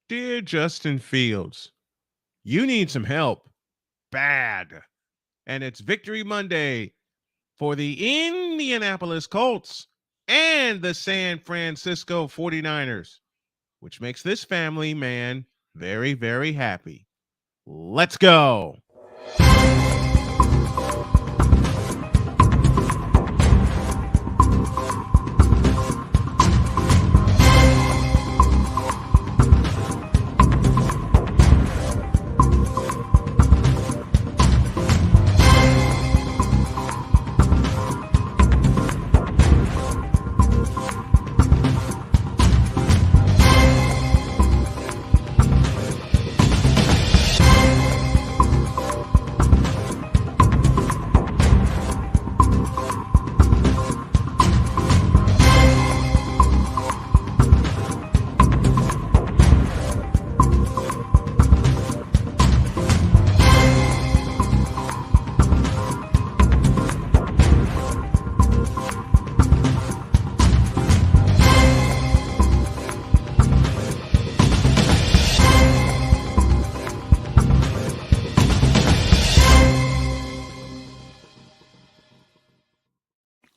Dear Justin Fields, you need some help. Bad. And it's Victory Monday for the Indianapolis Colts and the San Francisco 49ers, which makes this family man very, very happy. Let's go.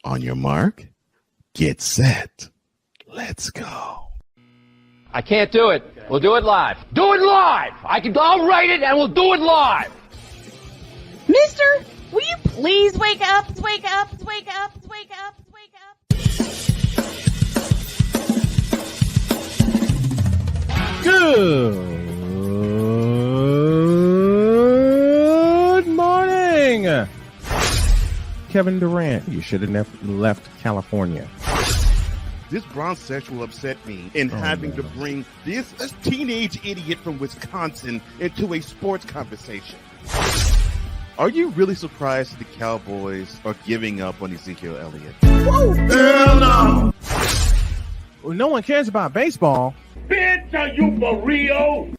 On your mark, get set. Let's go. I can't do it. We'll do it live. Do it live! I'll write it and we'll do it live! Mister, will you please wake up, wake up, wake up, wake up, wake up? Good morning. Kevin Durant, you should have left California. This Bronxexual upset me in having to bring this teenage idiot from Wisconsin into a sports conversation. Are you really surprised the Cowboys are giving up on Ezekiel Elliott? Whoa. Hell no. Well, no one cares about baseball. Bitch, are you for real?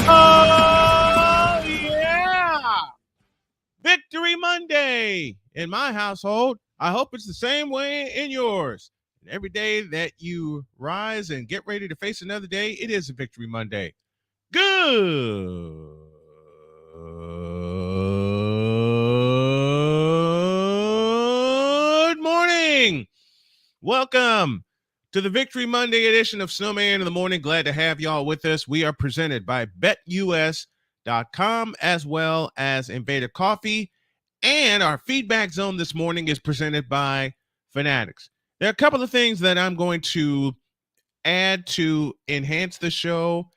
Oh, yeah. Victory Monday in my household. I hope it's the same way in yours. And every day that you rise and get ready to face another day, it is a Victory Monday. Good morning. Welcome to the Victory Monday edition of Snowman in the Morning. Glad to have y'all with us. We are presented by BetUS.com as well as Invader Coffee. And our feedback zone this morning is presented by Fanatics. There are a couple of things that I'm going to add to enhance the show.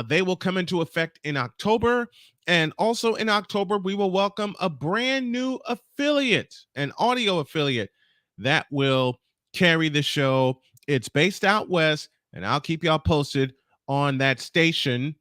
They will come into effect in October. And also in October, we will welcome a brand new affiliate, an audio affiliate that will carry the show. It's based out west, and I'll keep y'all posted on that station,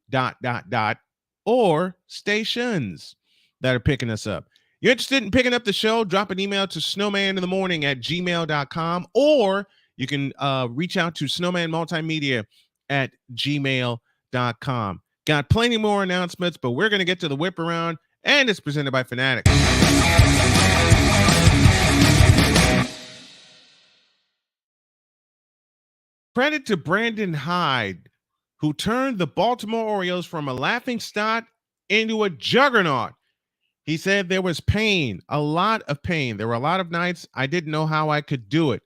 or stations that are picking us up. You're interested in picking up the show, drop an email to snowmaninthemorning@gmail.com, or you can reach out to snowmanmultimedia@gmail.com. Got plenty more announcements, but we're going to get to the whip around, and it's presented by Fanatics. Credit to Brandon Hyde, who turned the Baltimore Orioles from a laughingstock into a juggernaut. He said there was pain, a lot of pain. There were a lot of nights I didn't know how I could do it.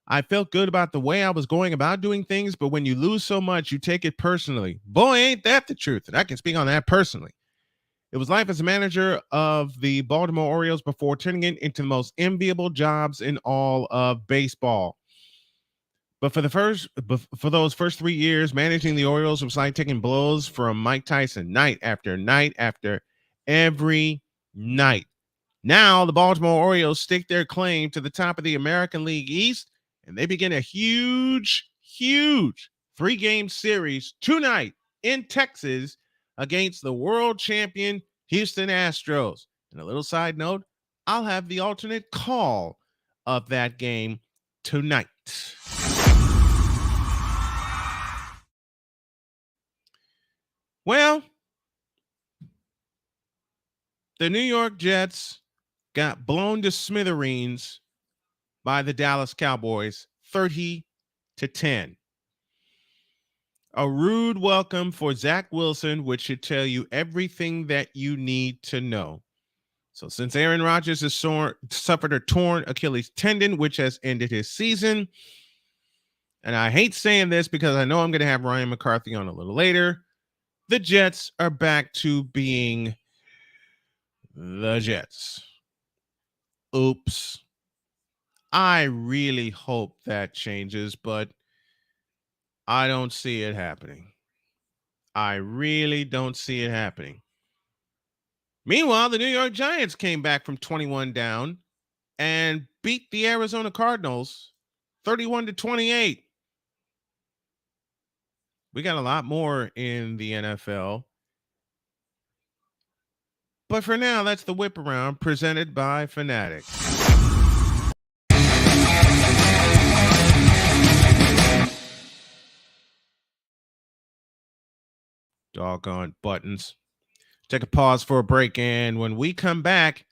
I felt good about the way I was going about doing things, but when you lose so much, you take it personally. Boy, ain't that the truth. And I can speak on that personally. It was life as a manager of the Baltimore Orioles before turning it into the most enviable jobs in all of baseball. But for those first 3 years, managing the Orioles was like taking blows from Mike Tyson night after night after every night. Now the Baltimore Orioles stake their claim to the top of the American League East, and they begin a huge 3-game series tonight in Texas against the world champion Houston Astros. And a little side note, I'll have the alternate call of that game tonight. Well, The New York Jets got blown to smithereens by the Dallas Cowboys, 30-10. A rude welcome for Zach Wilson, which should tell you everything that you need to know. So since Aaron Rodgers has suffered a torn Achilles tendon, which has ended his season, and I hate saying this because I know I'm going to have Ryan McCarthy on a little later, the Jets are back to being the Jets. Oops. I really hope that changes, but I don't see it happening. I really don't see it happening. Meanwhile, the New York Giants came back from 21 down and beat the Arizona Cardinals 31-28. We got a lot more in the NFL. But for now, that's the Whip Around presented by Fanatics. Doggone buttons. Take a pause for a break, and when we come back,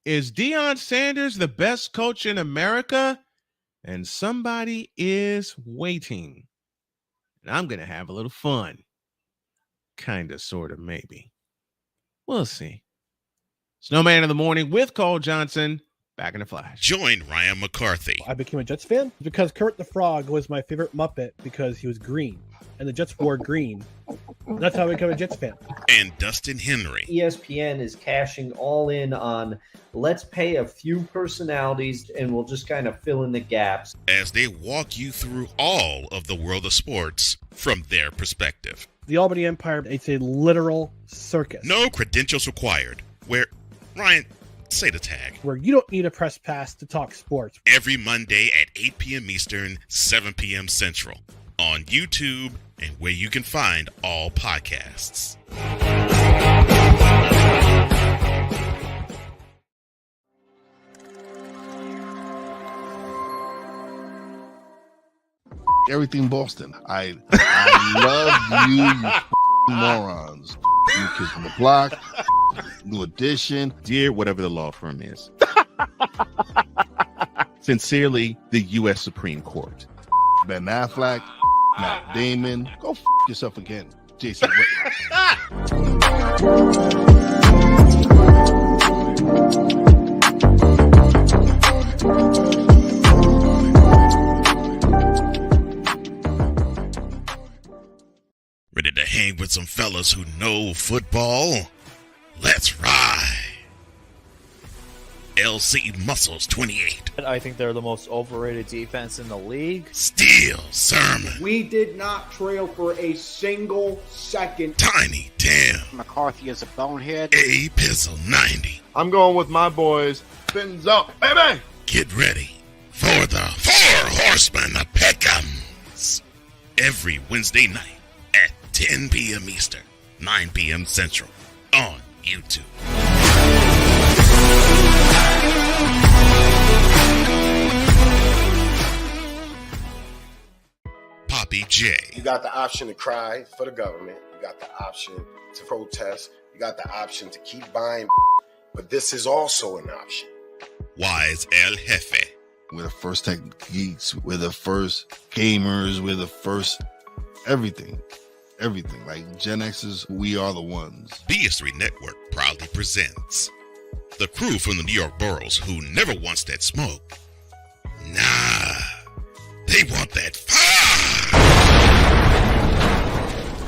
is Deion Sanders the best coach in America? And somebody is waiting. And I'm going to have a little fun. Kind of, sort of, maybe. We'll see. Snowman in the morning with Cole Johnson. Back in a flash. Join Ryan McCarthy. I became a Jets fan because Kermit the Frog was my favorite Muppet because he was green, and the Jets wore green. That's how I became a Jets fan. And Dustin Henry. ESPN is cashing all in on let's pay a few personalities and we'll just kind of fill in the gaps. As they walk you through all of the world of sports from their perspective. The Albany Empire, it's a literal circus. No credentials required. Where, Ryan, say the tag. Where you don't need a press pass to talk sports. Every Monday at 8 p.m. Eastern, 7 p.m. Central. On YouTube and where you can find all podcasts. Everything Boston. I love you morons. New Kids on the Block, New Edition. Dear whatever the law firm is. Sincerely, the U.S. Supreme Court. Ben Affleck, Matt Damon. Go yourself again, Jason Whitlock. Ready to hang with some fellas who know football? Let's ride. LC Muscles 28. I think they're the most overrated defense in the league. Steel Sermon. We did not trail for a single second. Tiny Tim. McCarthy is a bonehead. A Pizzle 90. I'm going with my boys. Fins up, baby. Get ready for the Four Horsemen of Pick'ems. Every Wednesday night at 10 p.m. Eastern, 9 p.m. Central on YouTube. Poppy J. You got the option to cry for the government. You got the option to protest. You got the option to keep buying. But this is also an option. Wise El Jefe. We're the first tech geeks. We're the first gamers. We're the first everything. Everything. Like Gen X's, we are the ones. BS3 Network proudly presents the crew from the New York boroughs who never wants that smoke. Nah, they want that fire.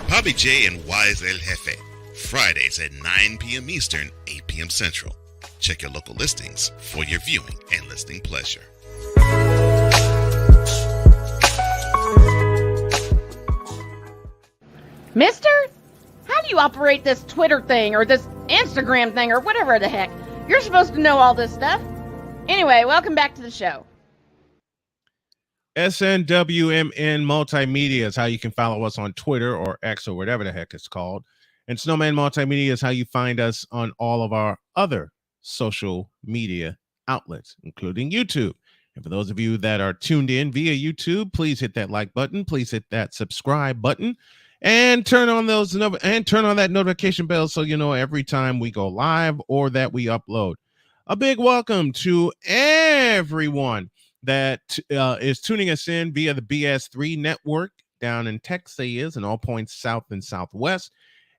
Poppy J and Wise El Jefe. Fridays at 9 p.m. Eastern, 8 p.m. Central. Check your local listings for your viewing and listening pleasure. Mister, how do you operate this Twitter thing or this Instagram thing or whatever the heck? You're supposed to know all this stuff. Anyway, welcome back to the show. SNWMN Multimedia is how you can follow us on Twitter or X or whatever the heck it's called. And Snowman Multimedia is how you find us on all of our other social media outlets, including YouTube. And for those of you that are tuned in via YouTube, please hit that like button. Please hit that subscribe button. And turn on that notification bell so you know every time we go live or that we upload. A big welcome to everyone that is tuning us in via the BS3 network down in Texas and all points south and southwest.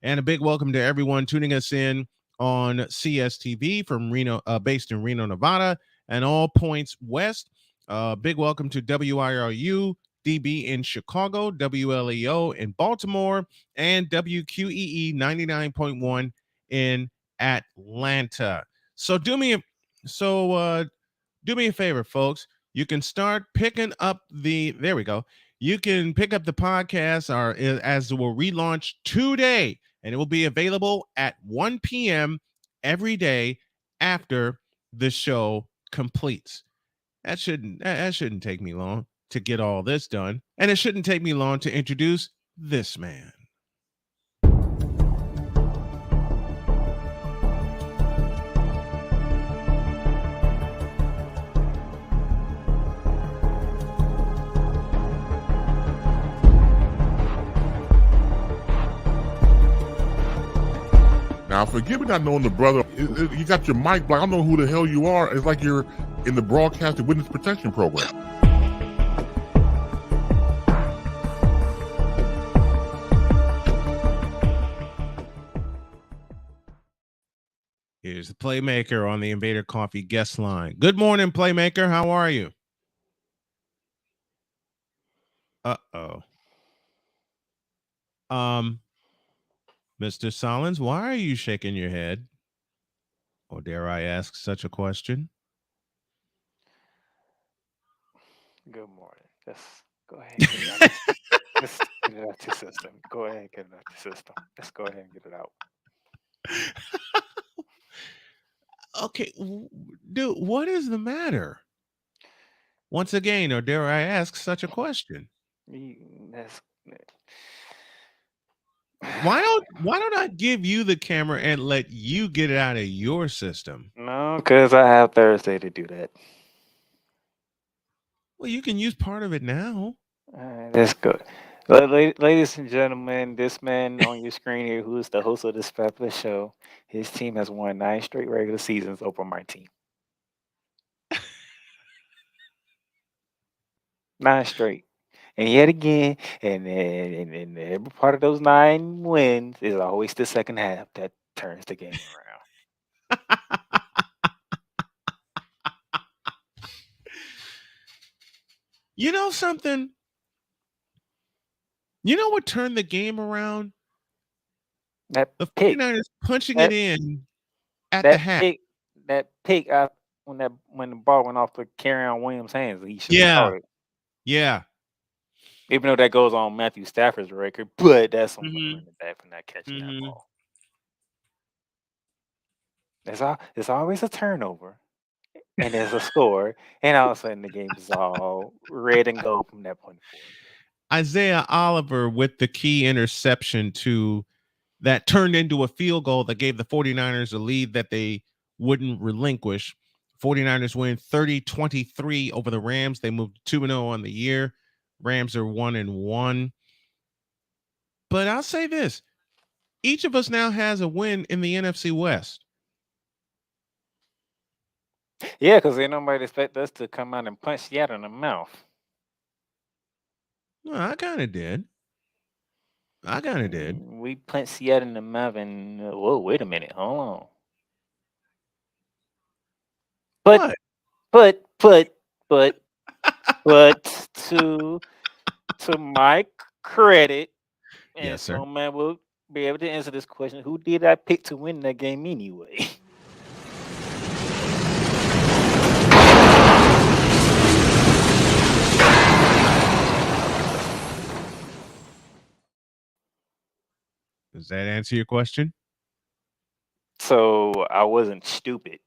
And a big welcome to everyone tuning us in on CSTV from Reno, based in Reno, Nevada, and all points west. Big welcome to WIRU DB in Chicago, WLEO in Baltimore, and WQEE 99.1 in Atlanta. So do me a favor, folks. You can start picking up there we go. You can pick up the podcast as it will relaunch today, and it will be available at 1 p.m. every day after the show completes. That shouldn't take me long to get all this done, and it shouldn't take me long to introduce this man. Now, forgive me not knowing the brother. You got your mic blocked. I don't know who the hell you are. It's like you're in the broadcasting witness protection program. Here's the Playmaker on the Invader Coffee guest line. Good morning, Playmaker. How are you? Uh-oh. Mr. Sallins, why are you shaking your head? Or dare I ask such a question? Good morning. Just go ahead and get it out. Just get it out your system. Go ahead and get it out your system. Just go ahead and get it out. Okay, dude, what is the matter? Once again, or dare I ask such a question? Why don't I give you the camera and let you get it out of your system? No, because I have Thursday to do that. Well, you can use part of it now. That's good. Ladies and gentlemen, this man on your screen here, who is the host of this fabulous show, his team has won 9 straight regular seasons over my team. 9 straight. And yet again, and every part of those 9 wins is always the second half that turns the game around. You know something? You know what turned the game around? The 49ers punching it in at the half. That pick when the ball went off the Kerryon Williams' hands, he should have caught it. Yeah. Even though that goes on Matthew Stafford's record, but that's on the running back for not catching that ball. There's always a turnover, and there's a score, and all of a sudden the game is all red and gold from that point forward. Isaiah Oliver with the key interception that turned into a field goal that gave the 49ers a lead that they wouldn't relinquish. 49ers win 30-23 over the Rams. They moved 2-0 on the year. Rams are 1-1. But I'll say this. Each of us now has a win in the NFC West. Yeah, because ain't nobody expect us to come out and punch Seattle in the mouth. Well, I kind of did. We punched Seattle in the mouth and, whoa, wait a minute. Hold on. But to my credit, and yes, sir. Snowman will be able to answer this question. Who did I pick to win that game anyway? Does that answer your question? So I wasn't stupid.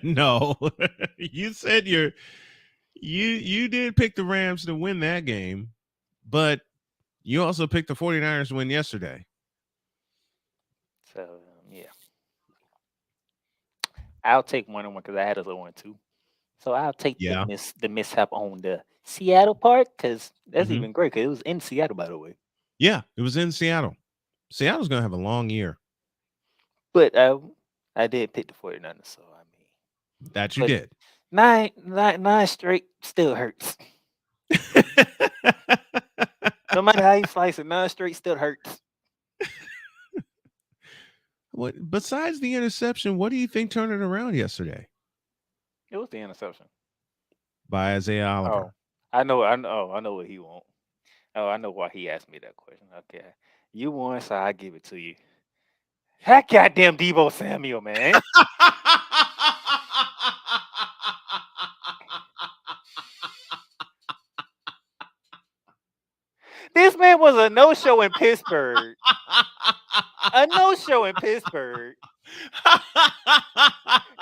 No. You said you did pick the Rams to win that game, but you also picked the 49ers to win yesterday. So yeah. I'll take 1-1 because I had a 1-2. So I'll take the mishap on the Seattle part? Because that's Mhm. even great. Because it was in Seattle, by the way. Yeah, it was in Seattle. Seattle's gonna have a long year. But I did pick the 49ers, so I mean, That you but did. nine straight still hurts. No matter how you slice it, 9 straight still hurts. What besides the interception, what do you think turned it around yesterday It was the interception. by Isaiah Oliver? Oh, I know what he wants. Oh, I know why he asked me that question. Okay, you won, so I give it to you. That goddamn Deebo Samuel, man. This man was a no-show in Pittsburgh. A no-show in Pittsburgh.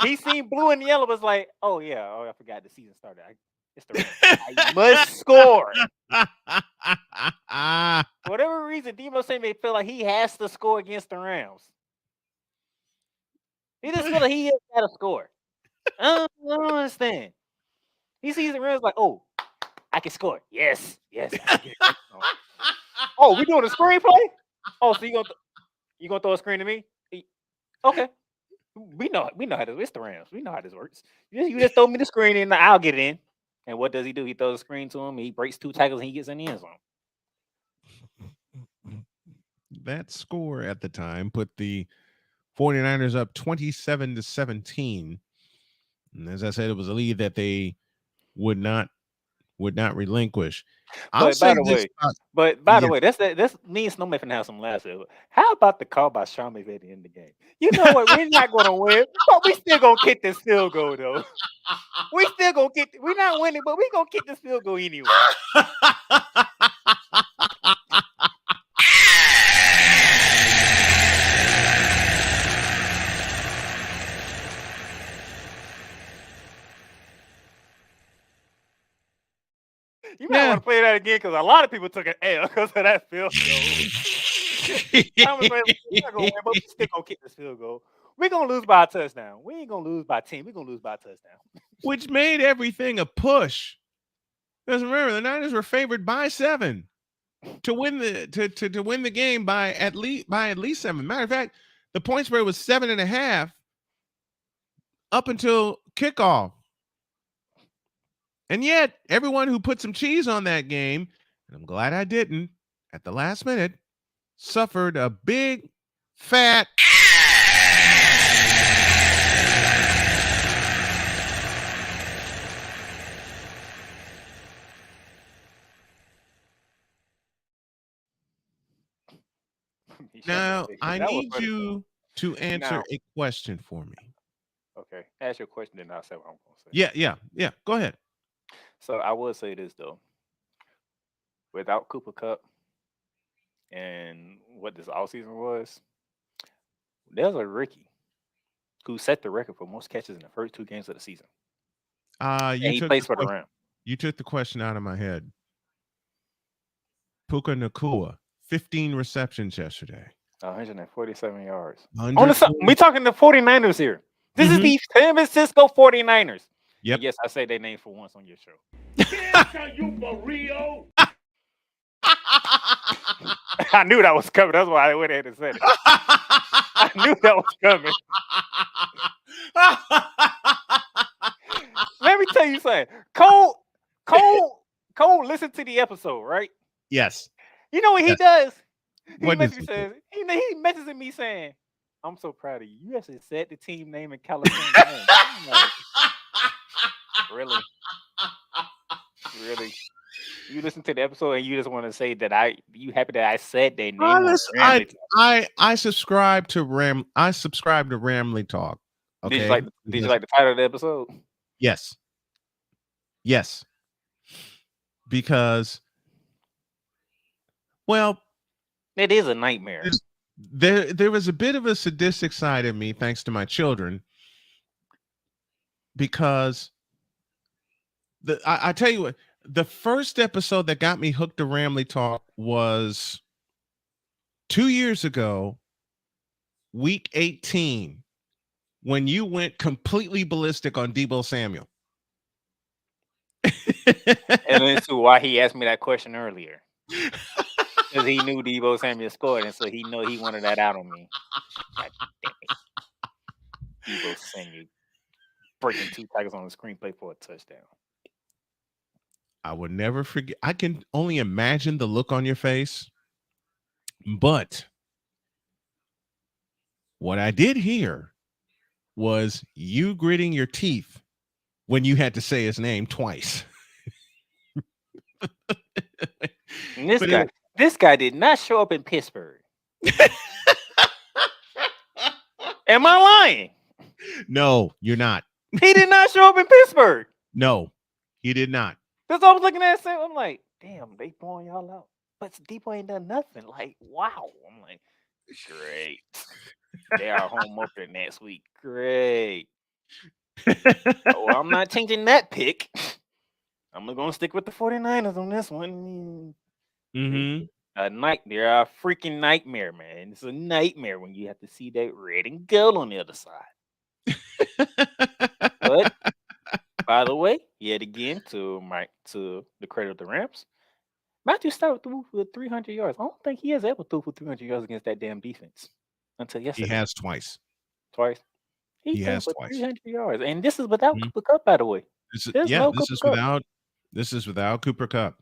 He seen blue and yellow, was like, oh yeah, I forgot the season started. It's the I must score. For whatever reason, Deebo Samuel feel like he has to score against the Rams. He just feel like he has got to score. I don't understand. He sees the Rams like, oh, I can score. Yes. I can get it. Oh, we doing a screenplay? Oh, so you gonna throw a screen to me? Okay. We know how this. It's the Rams. We know how this works. You just throw me the screen and I'll get it in. And what does he do? He throws the screen to him. He breaks 2 tackles and he gets in the end zone. That score at the time put the 49ers up 27-17. And as I said, it was a lead that they would not relinquish. But by the way, that's me and Snowman finna have some laughs. How about the call by Sean McVay at the end of the game? You know what? We're not gonna win, but we still gonna kick this field goal though. We still gonna kick. We're not winning, but we gonna kick this field goal anyway. You might want to play that again because a lot of people took an L because of that field goal. We're not gonna win, but we still gonna kick this field goal. We're gonna lose by a touchdown. We ain't gonna lose by 10. We're gonna lose by a touchdown. Which made everything a push. Because remember, the Niners were favored by 7 to win the win the game by at least 7. Matter of fact, the point spread was 7.5 up until kickoff. And yet, everyone who put some cheese on that game, and I'm glad I didn't, at the last minute, suffered a big, fat Now, I need you to answer a question for me. Okay. Ask your question, then I'll say what I'm going to say. Yeah. Go ahead. So I will say this, though. Without Cooper Kupp and what this offseason was, there's a rookie who set the record for most catches in the first 2 games of the season. He plays for the Rams. You took the question out of my head. Puka Nacua, 15 receptions yesterday. 147 yards. We talking the 49ers here. This is the San Francisco 49ers. Yep. And yes, I say their name for once on your show. You for real? I knew that was coming. That's why I went ahead and said it. I knew that was coming. Let me tell you something. Cole listened to the episode, right? Yes. You know what he does? He What messages me saying, I'm so proud of you. You actually said the team name in California. Really? You listen to the episode and you just want to say that you happy that I said their name? I subscribe to Ramley Talk. Okay. Did you like the title of the episode? Yes. Because, well, it is a nightmare. There was a bit of a sadistic side of me, thanks to my children, because I tell you what, the first episode that got me hooked to Ramley Talk was 2 years ago, week 18, when you went completely ballistic on Deebo Samuel. And then to why he asked me that question earlier. Because he knew Deebo Samuel scored, and so he wanted that out on me. God damn it. Deebo Samuel breaking 2 tackles on the screenplay for a touchdown. I will never forget. I can only imagine the look on your face. But what I did hear was you gritting your teeth when you had to say his name twice. And this guy did not show up in Pittsburgh. Am I lying? No, you're not. He did not show up in Pittsburgh. No, he did not. That's all I was looking at. I'm like, damn, they blowing y'all out. But Deebo ain't done nothing. Like, wow. I'm like, great. They are home opener next week. Great. Well, I'm not changing that pick. I'm going to stick with the 49ers on this one. Mm-hmm. They're a freaking nightmare, man. It's a nightmare when you have to see that red and gold on the other side. But by the way, yet again, to the credit of the Rams, Matthew Stafford threw for 300 yards. I don't think he has ever threw for 300 yards against that damn defense until yesterday. He has twice. Twice. He threw has for twice. 300 yards, and this is without Cooper Kupp, by the way. This is without Cooper Kupp.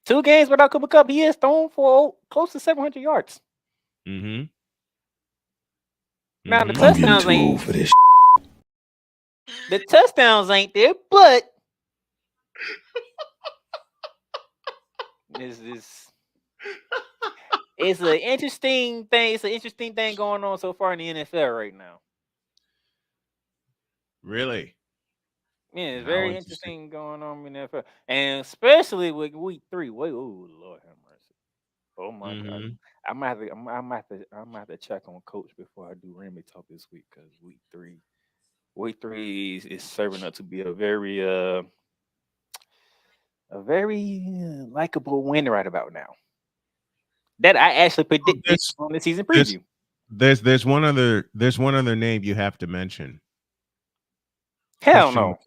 2 games without Cooper Kupp. He has thrown for close to 700 yards. Mm-hmm. Now the touchdowns ain't for this. The touchdowns ain't there, but it's an interesting thing. It's an interesting thing going on so far in the NFL right now. Really? Yeah, it's very interesting going on in the NFL, and especially with week 3. Wait, oh Lord have mercy! Oh my God, I might have to check on Coach before I do Remy talk this week because week 3 is serving up to be a very likable win right about now. That I actually predicted on the season preview. There's one other name you have to mention. Hell no.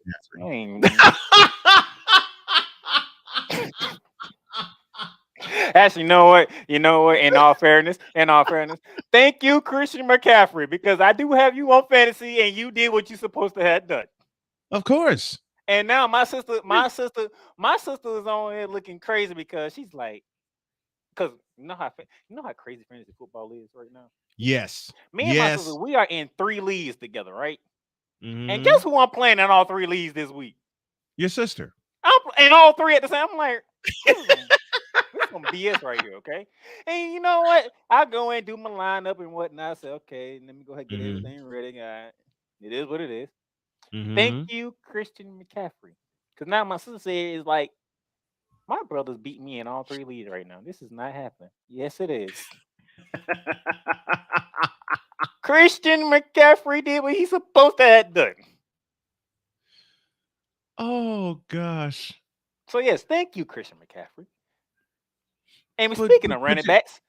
Actually, you know what? In all fairness, thank you, Christian McCaffrey, because I do have you on fantasy, and you did what you're supposed to have done. Of course. And now my sister is on here looking crazy because she's like, because you know how crazy fantasy football is right now. Yes. Me and my sister, we are in 3 leagues together, right? Mm-hmm. And guess who I'm playing in all 3 leagues this week? Your sister. I'm in all 3 at the same. I'm like, this is some BS right here, okay? And you know what? I go in, do my lineup and whatnot. I say, okay, let me go ahead and get everything ready. It is what it is. Mm-hmm. Thank you, Christian McCaffrey. Because now my sister says, like, my brother's beating me in all 3 leagues right now. This is not happening. Yes, it is. Christian McCaffrey did what he's supposed to have done. Oh, gosh. So, yes, thank you, Christian McCaffrey. And speaking of running backs,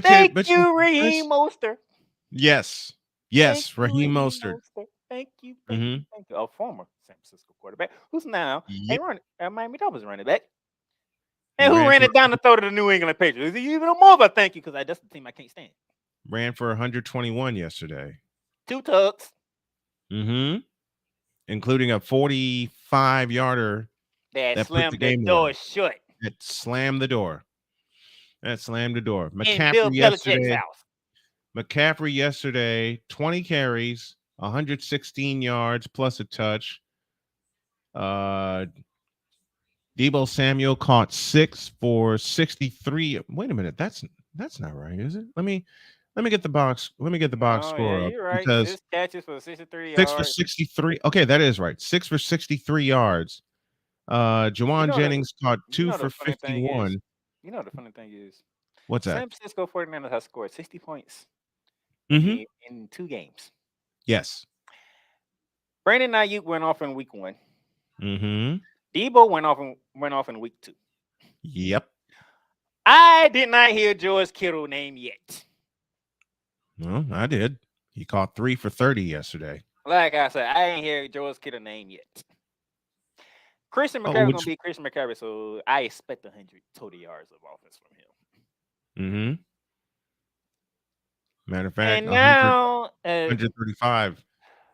thank you, Raheem Mostert. Yes, Raheem Mostert. Thank you. A former San Francisco quarterback who's now a Miami Dolphins running back. And who ran it down the throat of the New England Patriots. Even more of a thank you because that's the team I can't stand. Ran for 121 yesterday. 2 tugs. Mm-hmm. Including a 45-yarder that slammed the door shut. That slammed the door. McCaffrey yesterday, 20 carries, 116 yards plus a touch. Deebo Samuel caught 6 for 63. Wait a minute, that's not right, is it? Let me get the box. Let me get the box score up. You're right. Because 6 catches for 63 yards. 6 for 63. Okay, that is right. 6 for 63 yards. Jawan Jennings caught 2 for 51. You know the funny thing is, what's that? San Francisco 49ers have scored 60 points in 2 games. Yes. Brandon Ayuk went off in week 1. Mm-hmm. Deebo went off in week 2. Yep. I did not hear George Kittle name yet. No, I did. He caught 3 for 30 yesterday. Like I said, I ain't hear George Kittle name yet. Christian McCaffrey's gonna be Christian McCaffrey, so I expect 100 total yards of offense from him. Matter of fact, And now 135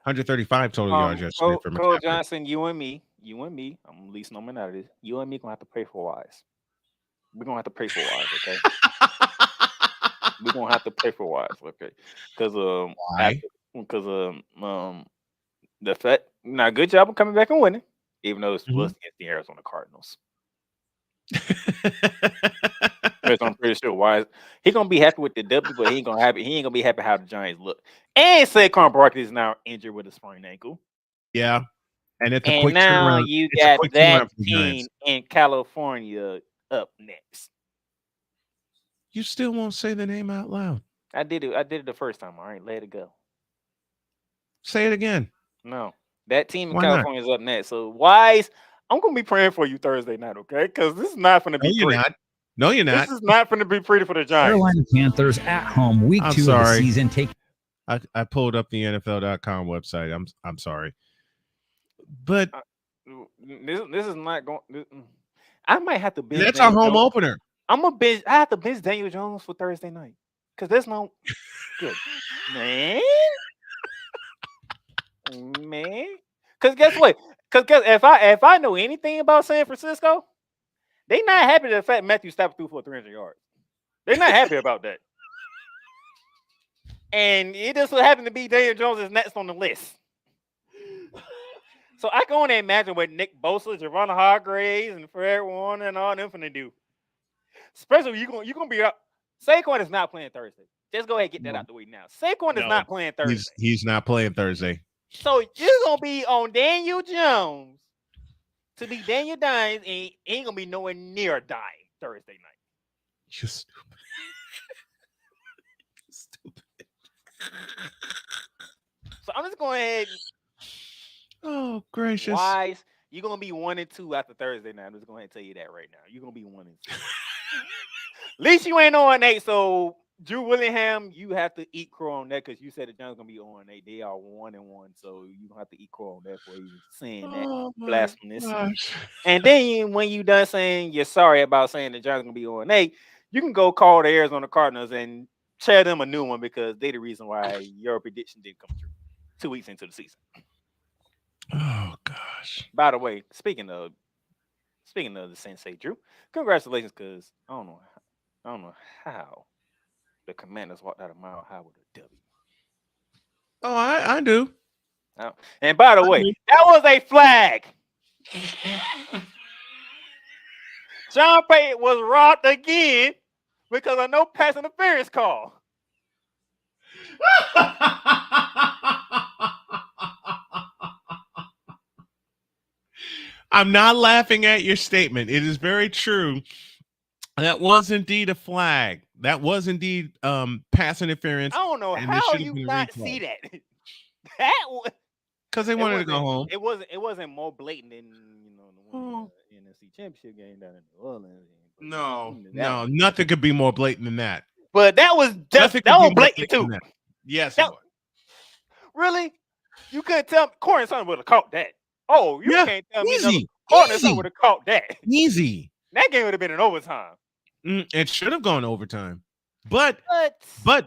total yards yesterday for Cole McCaffrey. Johnson, you and me. I'm gonna leave Snowman out of this. You and me gonna have to pray for Wise. We're gonna have to pray for Wise, okay? We're gonna have to pray for Wise, okay? Because why? The fact now, good job of coming back and winning, even though it was against the Arizona Cardinals. But I'm pretty sure Wise he gonna be happy with the W, but he ain't gonna be happy how the Giants look. And Saquon Barkley is now injured with a sprained ankle. Yeah, and it's a And quick now turnaround. you It's a got quick that turnaround for the team Giants. in California up next. You still won't say the name out loud. I did it the first time. All right, let it go. Say it again. No, that team in Why not? California is up next. So Wise, I'm gonna be praying for you Thursday night, okay? Because this is not gonna be No, you're pretty. not. No, you're not. This is not gonna be pretty for the Giants. Carolina Panthers at home, week I'm 2 sorry. of the season. I pulled up the NFL.com website. I'm sorry, but This is not going. I might have to binge. that's our Daniel home Jones. opener. I'm a binge. I have to binge Daniel Jones for Thursday night because there's no good man. Because guess what? Because if I know anything about San Francisco, they not happy the fact Matthew Stafford threw for 300 yards. They're not happy about that. And it just so happened to be Daniel Jones is next on the list. So I can only imagine what Nick Bosa, Javon Hargraves, and Fred Warner and all them finna do. Especially you're gonna be up. Saquon is not playing Thursday. Just go ahead and get that out the way now. Saquon is not playing Thursday. He's not playing Thursday. So you're gonna be on Daniel Jones to be Daniel Dines, and he ain't gonna be nowhere near dying Thursday night. You're stupid. Stupid. So I'm just going ahead. Oh gracious! Wise, you're gonna be 1-2 after Thursday night. I'm just going to tell you that right now. You're gonna be 1-2. At least you ain't 0-8. So Drew Willingham, you have to eat crow on that because you said the Giants gonna be 0-8. They are 1-1, so you gonna have to eat crow on that for even saying that blasphemous. Gosh. And then when you done saying you're sorry about saying the Giants gonna be 0-8, you can go call the Arizona Cardinals and share them a new one because they the reason why your prediction didn't come true 2 weeks into the season. Oh gosh! By the way, speaking of the Sensei Drew, congratulations because I don't know how the Commanders walked out of Mile High with a W. Oh, I do. Oh, and by the way, that was a flag. John Payton was robbed again because of no pass interference call. I'm not laughing at your statement. It is very true. That was indeed a flag. That was indeed pass interference. I don't know how you not see that. That was because they wanted to go home. It wasn't more blatant than the one in the NFC Championship game down in New Orleans. No, nothing could be more blatant than that. But that was blatant too. Yes, it was. Really? You couldn't tell me Corey Sutton would have caught that. Oh, you can't tell me easy. Corey Sutton would have caught that. Easy. That game would have been in overtime. It should have gone overtime. But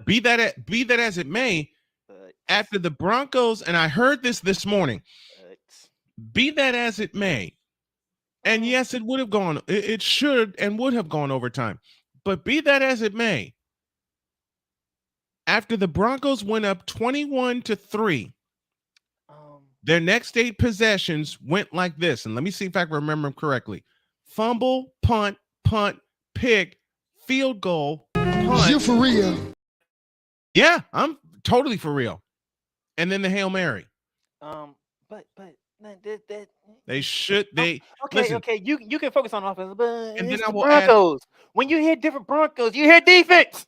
be that as it may, after the Broncos, and I heard this morning, be that as it may, and yes, it would have gone, it should and would have gone overtime. But be that as it may, after the Broncos went up 21-3, their next 8 possessions went like this. And let me see if I can remember them correctly. Fumble, punt, pick, field goal, punt. You for real? Yeah, I'm totally for real. And then the Hail Mary. But they should okay, listen, okay. You can focus on offense, but and then I will Broncos. When you hear different Broncos, you hear defense.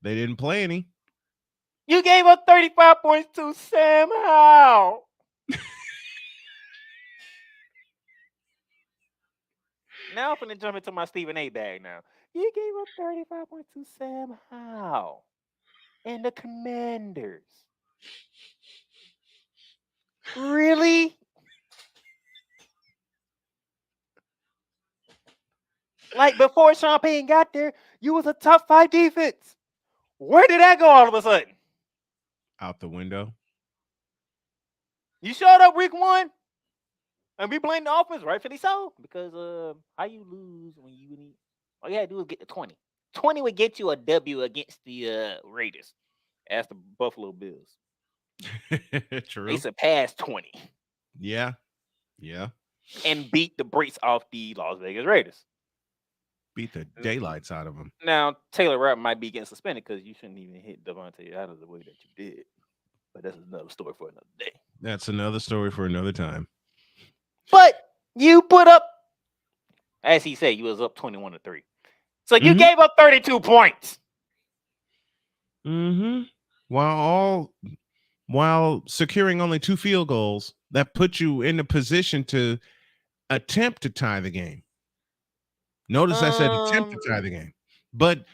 They didn't play any. You gave up 35 points to Sam Howell. Now I'm going to jump into my Stephen A bag now. You gave up 35 points to Sam Howell and the Commanders. Really? Like before Sean Payton got there, you was a top 5 defense. Where did that go all of a sudden? Out the window. You showed up week 1, and we blamed the offense, rightfully so, because how you lose when you need? All you had to do is get to 20. 20 would get you a W against the Raiders. As the Buffalo Bills. True. They surpassed 20. Yeah. And beat the brakes off the Las Vegas Raiders. Beat the daylights out of them. Now, Taylor Rapp might be getting suspended because you shouldn't even hit Devontae Adams the way that you did. But that's another story for another day. That's another story for another time. But you put up, as he said, you was up 21-3. So you gave up 32 points. Mm-hmm. While securing only 2 field goals, that put you in a position to attempt to tie the game. Notice I said attempt to tie the game. But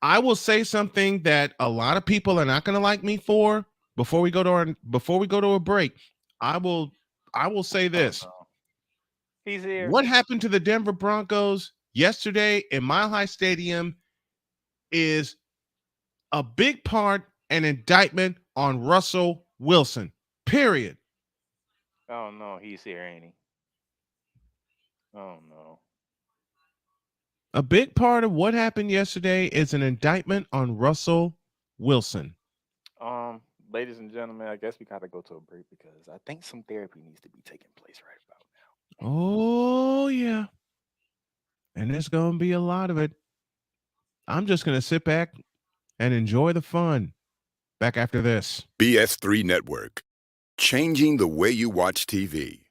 I will say something that a lot of people are not going to like me for before we go to a break. I will say this. He's here. What happened to the Denver Broncos yesterday in Mile High Stadium is a big part an indictment on Russell Wilson. Period. Oh no, he's here, ain't he? Oh no. A big part of what happened yesterday is an indictment on Russell Wilson. Ladies and gentlemen, I guess we gotta go to a break because I think some therapy needs to be taking place right about now. Oh yeah. And there's gonna be a lot of it. I'm just gonna sit back and enjoy the fun. Back after this. BS3 Network. Changing the way you watch TV.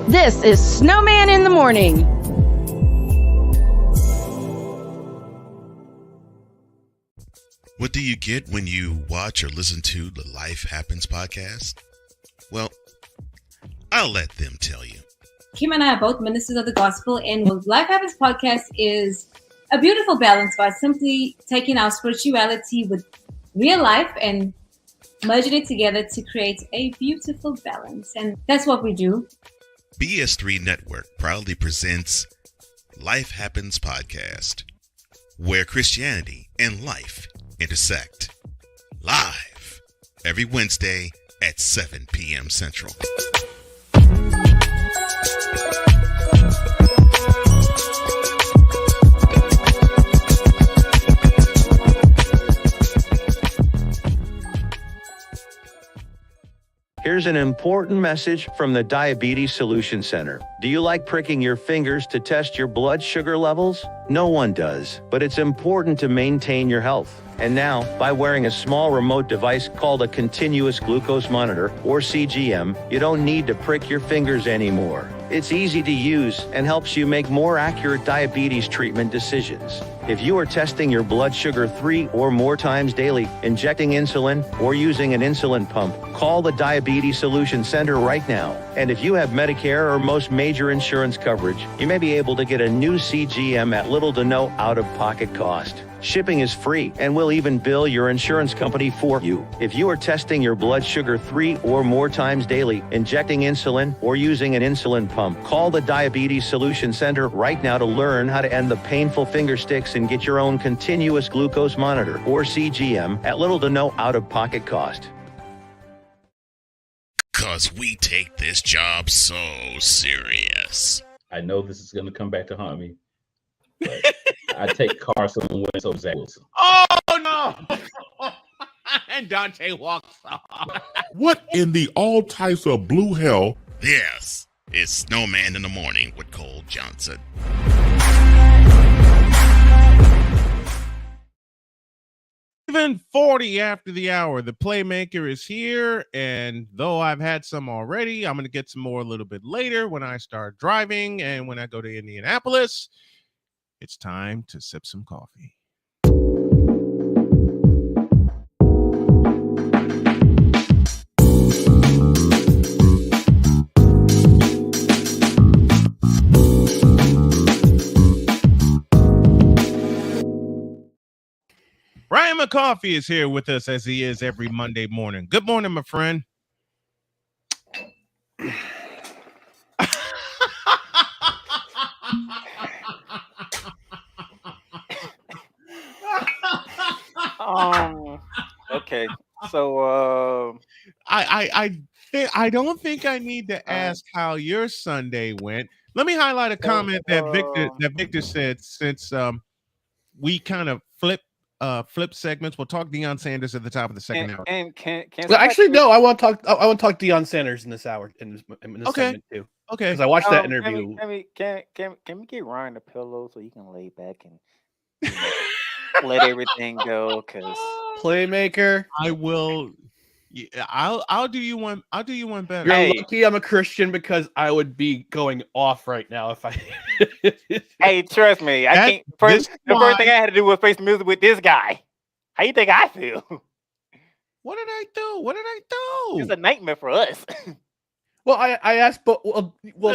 This is Snowman in the Morning. What do you get when you watch or listen to the Life Happens podcast? Well, I'll let them tell you. Kim and I are both ministers of the gospel, and what Life Happens podcast is a beautiful balance by simply taking our spirituality with real life and merging it together to create a beautiful balance. And that's what we do. BS3 Network proudly presents Life Happens podcast, where Christianity and life intersect. Live every Wednesday at 7 p.m. Central. Here's an important message from the Diabetes Solution Center. Do you like pricking your fingers to test your blood sugar levels? No one does, but it's important to maintain your health. And now, by wearing a small remote device called a continuous glucose monitor, or CGM, you don't need to prick your fingers anymore. It's easy to use and helps you make more accurate diabetes treatment decisions. If you are testing your blood sugar 3 or more times daily, injecting insulin, or using an insulin pump, call the Diabetes Solution Center right now. And if you have Medicare or most major insurance coverage, you may be able to get a new CGM at little to no out-of-pocket cost. Shipping is free, and we'll even bill your insurance company for you. If you are testing your blood sugar 3 or more times daily, injecting insulin, or using an insulin pump, call the Diabetes Solution Center right now to learn how to end the painful finger sticks and get your own continuous glucose monitor, or CGM, at little to no out-of-pocket cost. 'Cause we take this job so serious. I know this is going to come back to haunt me, but I take Carson Wentz over Zach Wilson. Oh no! And Dante walks off. What in the all types of blue hell? Yes, it's Snowman in the Morning with Cole Johnson. 7:40 after the hour. The Playmaker is here, and though I've had some already, I'm going to get some more a little bit later when I start driving and when I go to Indianapolis. It's time to sip some coffee. Ryan McCarthy is here with us as he is every Monday morning. Good morning, my friend. Okay. So I don't think I need to ask how your Sunday went. Let me highlight a comment that Victor said, since we kind of flip segments. We'll talk Deion Sanders at the top of the second hour. And can Well, actually, no. I want to talk Deion Sanders in this hour in this segment too. Okay. Because I watched that interview. Can we get Ryan a pillow so he can lay back and let everything go? Because Playmaker, I will. I'll do you one. I'll do you one better. You're lucky I'm a Christian, because I would be going off right now if I. Hey, trust me. The first thing I had to do was face music with this guy. How you think I feel? What did I do? What did I do? It's a nightmare for us. Well, I asked, but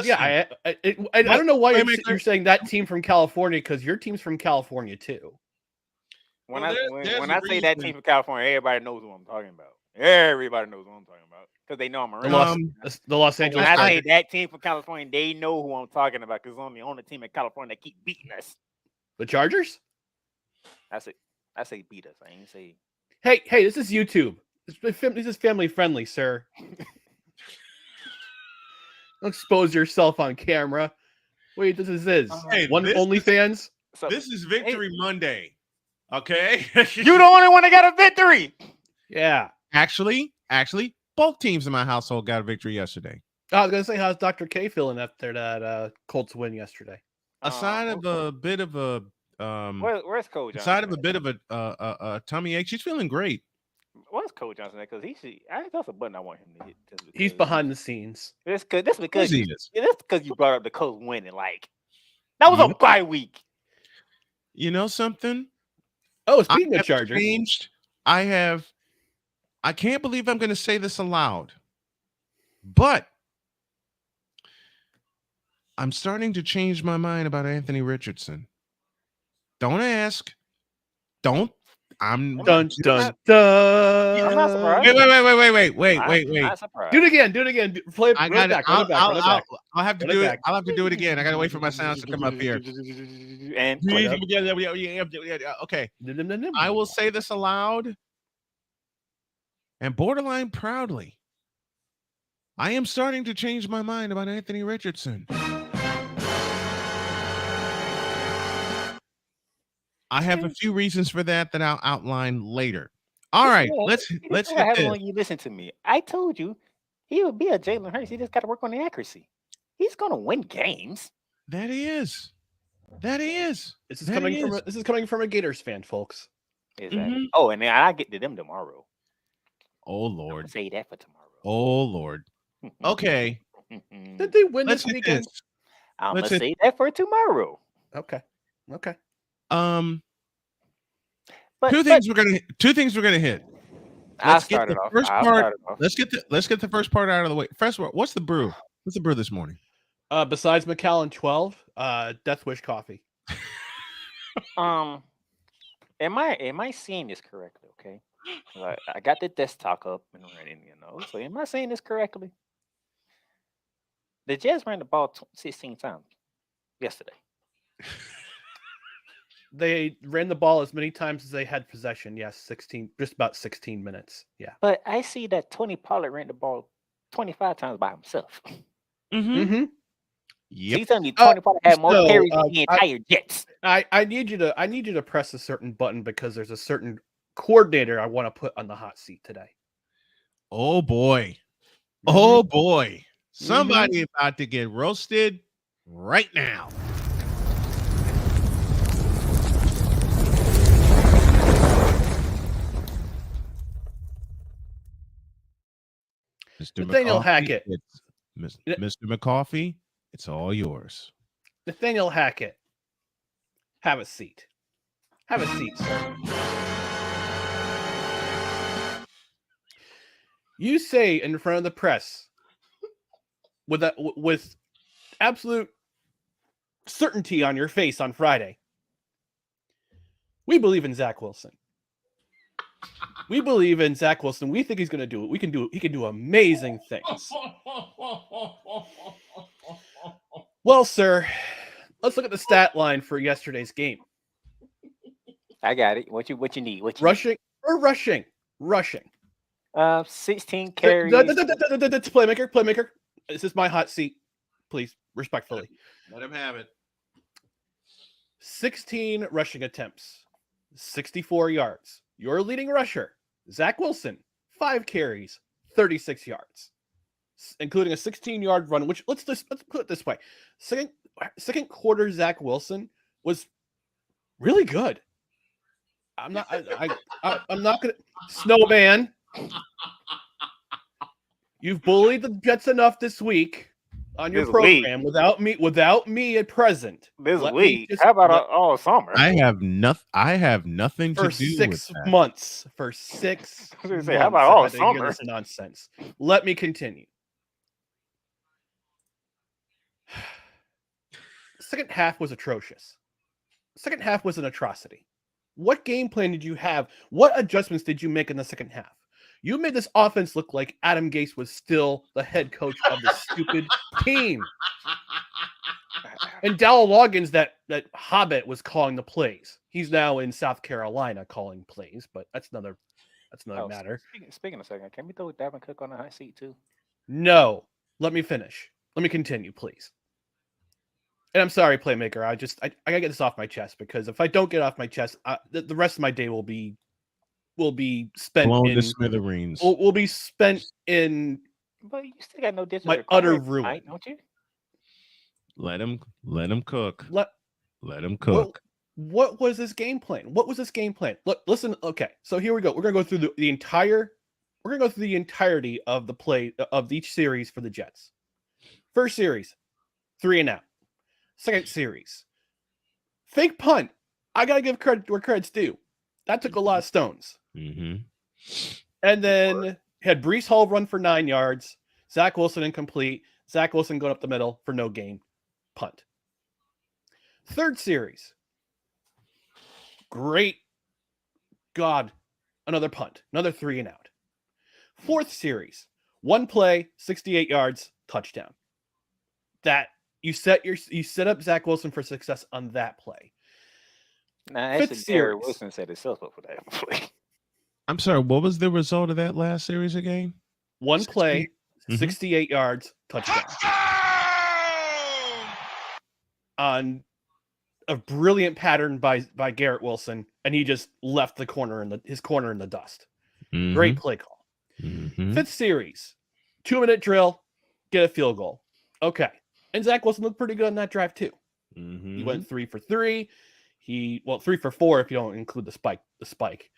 yeah, I don't know why you're saying that team from California, because your team's from California too. When I say that team from California, everybody knows who I'm talking about. Everybody knows what I'm talking about because they know I'm around. The Los Angeles. When I say that team from California, they know who I'm talking about because I'm the only team in California that keep beating us. The Chargers? I say beat us. I ain't say. Hey, this is YouTube. This is family friendly, sir. Don't expose yourself on camera. Wait, this is Hey, OnlyFans. This is Victory Monday. Okay. You the only one that got a victory. Yeah. Actually, both teams in my household got a victory yesterday. I was gonna say, how's Dr. K feeling after that Colts win yesterday? Aside of a bit of a where's Coach Johnson? Aside of a bit of a tummy ache, she's feeling great. Where's Coach Johnson? Because that's a button I want him to hit. He's behind the scenes. That's because you brought up the Colts winning. Like that was a bye week. You know something? Oh, speaking of Chargers, I can't believe I'm going to say this aloud, but I'm starting to change my mind about Anthony Richardson. Don't ask. Don't. I'm dun. I'm not surprised. Wait. Not surprised. Do it again. Play. I got it. I'll have to do it. I'll have to do it again. I got to wait for my sounds to come up here. And okay. I will say this aloud and borderline proudly. I am starting to change my mind about Anthony Richardson. I have a few reasons for that I'll outline later. All right, let's hit this. You listen to me. I told you he would be a Jalen Hurts. He just got to work on the accuracy. He's going to win games. That he is. This is coming from a Gators fan, folks. Exactly. Oh, and then I get to them tomorrow. Oh Lord. Say that for tomorrow. Oh Lord. Okay. Did they win this weekend? I'm gonna say that for tomorrow. Okay. Two things we're gonna hit. Let's get the first part. Let's get the first part out of the way. First of all, what's the brew? What's the brew this morning? Besides Macallan 12, Death Wish coffee. Am I seeing this correctly? Okay, I got the desktop up and running. So am I saying this correctly? The Jets ran the ball 16 times yesterday. They ran the ball as many times as they had possession. Yes, 16, just about 16 minutes. Yeah. But I see that Tony Pollard ran the ball 25 times by himself. Mm-hmm. So you telling me Tony Pollard had more carries than the entire Jets? I need you to press a certain button because there's a certain coordinator I want to put on the hot seat today. Oh boy. Oh boy. Somebody about to get roasted right now. Mr. Nathaniel McCoffey, Hackett. Mr. McCoffee, it's all yours. Nathaniel Hackett, have a seat. Have a seat, sir. You say in front of the press with absolute certainty on your face on Friday, we believe in Zach Wilson. We believe in Zach Wilson. We think he's going to do it. He can do amazing things. Well, sir, let's look at the stat line for yesterday's game. I got it. What you need? Rushing or rushing? Rushing. 16 carries. Playmaker. This is my hot seat. Please, respectfully. Let him have it. 16 rushing attempts, 64 yards. Your leading rusher, Zach Wilson, 5 carries, 36 yards, including a 16-yard run. Which let's put it this way: second quarter Zach Wilson was really good. I'm not gonna Snowman. You've bullied the Jets enough this week on your program without me at present. This week, how about all summer? I have nothing to do with that. For 6 months. How about all summer? This nonsense. Let me continue. Second half was atrocious. Second half was an atrocity. What game plan did you have? What adjustments did you make in the second half? You made this offense look like Adam Gase was still the head coach of this stupid team. And Dowell Loggins, that hobbit, was calling the plays. He's now in South Carolina calling plays, but that's another matter. Speaking of second, can we throw Dalvin Cook on the hot seat too? No. Let me finish. Let me continue, please. And I'm sorry, Playmaker. I gotta get this off my chest, because if I don't get off my chest, the rest of my day will be spent blown in to smithereens. Will be spent in. But you still got no disrespect. My utter ruin, right, don't you? Let him cook. Let him cook. What was this game plan? What was this game plan? Look, listen. Okay, so here we go. We're gonna go through the entire. We're gonna go through the entirety of the play of each series for the Jets. First series, 3 and out. Second series, fake punt. I gotta give credit where credit's due. That took a lot of stones. Mm-hmm. And then had Breece Hall run for 9 yards. Zach Wilson incomplete. Zach Wilson going up the middle for no gain. Punt. Third series. Great. God. Another punt. Another 3 and out. Fourth series. 1 play, 68 yards, touchdown. That you set up Zach Wilson for success on that play. Nah, actually, Gary Wilson set himself up for that play. I'm sorry, what was the result of that last series again? 1 play, 68 yards, touchdown. On a brilliant pattern by Garrett Wilson, and he just left his corner in the dust. Mm-hmm. Great play call. Mm-hmm. Fifth series, 2-minute drill, get a field goal. Okay. And Zach Wilson looked pretty good on that drive too. Mm-hmm. He went 3 for 3. 3 for 4 if you don't include the spike.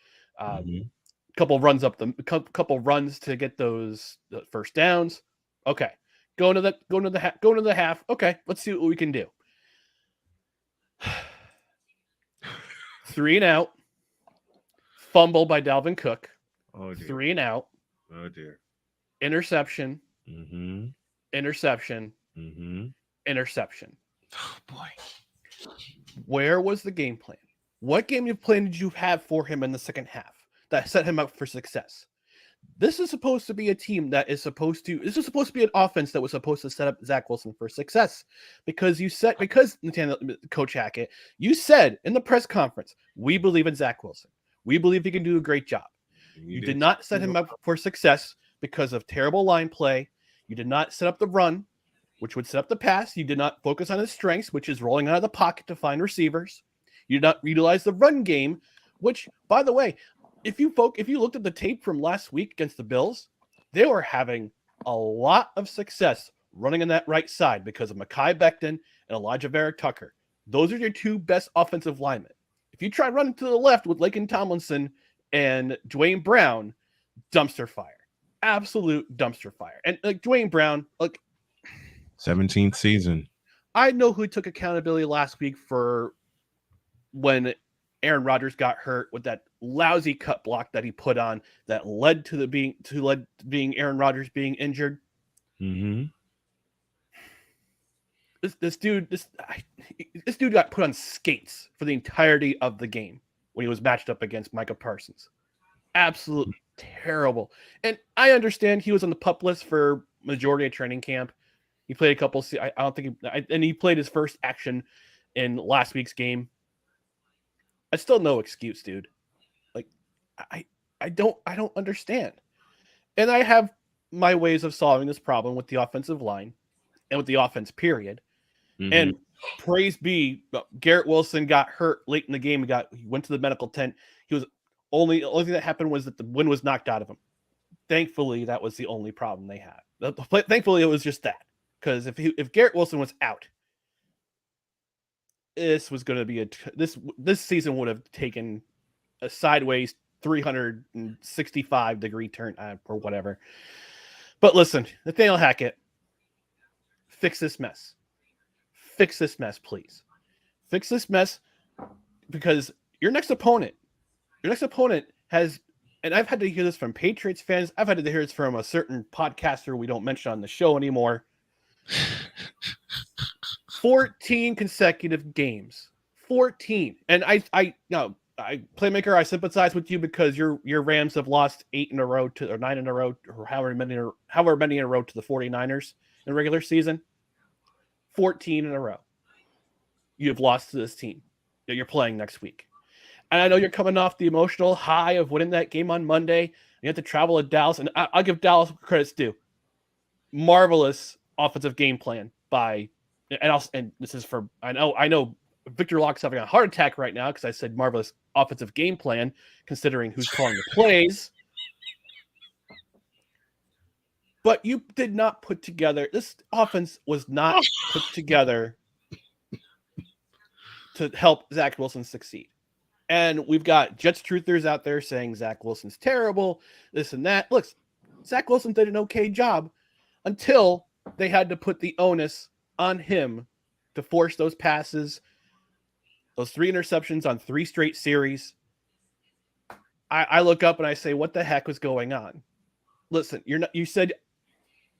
Couple runs to get those first downs. Okay, going to the half. Okay, let's see what we can do. 3 and out. Fumble by Dalvin Cook. Oh dear. 3 and out. Oh dear. Interception. Mm-hmm. Interception. Mm-hmm. Interception. Oh boy. Where was the game plan? What game plan did you have for him in the second half that set him up for success? This is supposed to be a team that is supposed to. This is supposed to be an offense that was supposed to set up Zach Wilson for success, because Coach Hackett, you said in the press conference, we believe in Zach Wilson. We believe he can do a great job. You did not set him up for success because of terrible line play. You did not set up the run, which would set up the pass. You did not focus on his strengths, which is rolling out of the pocket to find receivers. You did not utilize the run game, which, by the way, if you looked at the tape from last week against the Bills, they were having a lot of success running on that right side because of Mekhi Becton and Elijah Vera Tucker. Those are your two best offensive linemen. If you try running to the left with Laken Tomlinson and Dwayne Brown, dumpster fire. Absolute dumpster fire. And like Dwayne Brown, 17th season. I know who took accountability last week for when Aaron Rodgers got hurt with that lousy cut block that he put on that led to being Aaron Rodgers being injured. Mm-hmm. This dude got put on skates for the entirety of the game when he was matched up against Micah Parsons. Absolutely terrible. And I understand he was on the PUP list for majority of training camp. He played a couple. I don't think, and he played his first action in last week's game. It's still no excuse, dude. Like, I don't understand. And I have my ways of solving this problem with the offensive line and with the offense, period. Mm-hmm. And praise be, Garrett Wilson got hurt late in the game. He went to the medical tent. He was only thing that happened was that the wind was knocked out of him. Thankfully, that was the only problem they had. Thankfully, it was just that. Because if Garrett Wilson was out, this was going to be this season would have taken a sideways 365-degree turn or whatever. But listen, Nathaniel Hackett, fix this mess. Fix this mess, please. Fix this mess, because your next opponent has, and I've had to hear this from Patriots fans. I've had to hear this from a certain podcaster we don't mention on the show anymore. 14 consecutive games. 14. And I Playmaker, I sympathize with you because your Rams have lost 8 in a row or 9 in a row, or however many in a row to the 49ers in regular season. 14 in a row. You've lost to this team that you're playing next week. And I know you're coming off the emotional high of winning that game on Monday. You have to travel to Dallas, and I'll give Dallas credits due. Marvelous offensive game plan by, and this is for, I know Victor Locke's having a heart attack right now because I said marvelous offensive game plan, considering who's calling the plays. But you did not put together, this offense was not put together to help Zach Wilson succeed. And we've got Jets truthers out there saying Zach Wilson's terrible, this and that. Look, Zach Wilson did an okay job until they had to put the onus on him to force those passes, those 3 interceptions on 3 straight series. I look up and I say, what the heck was going on? Listen, you said,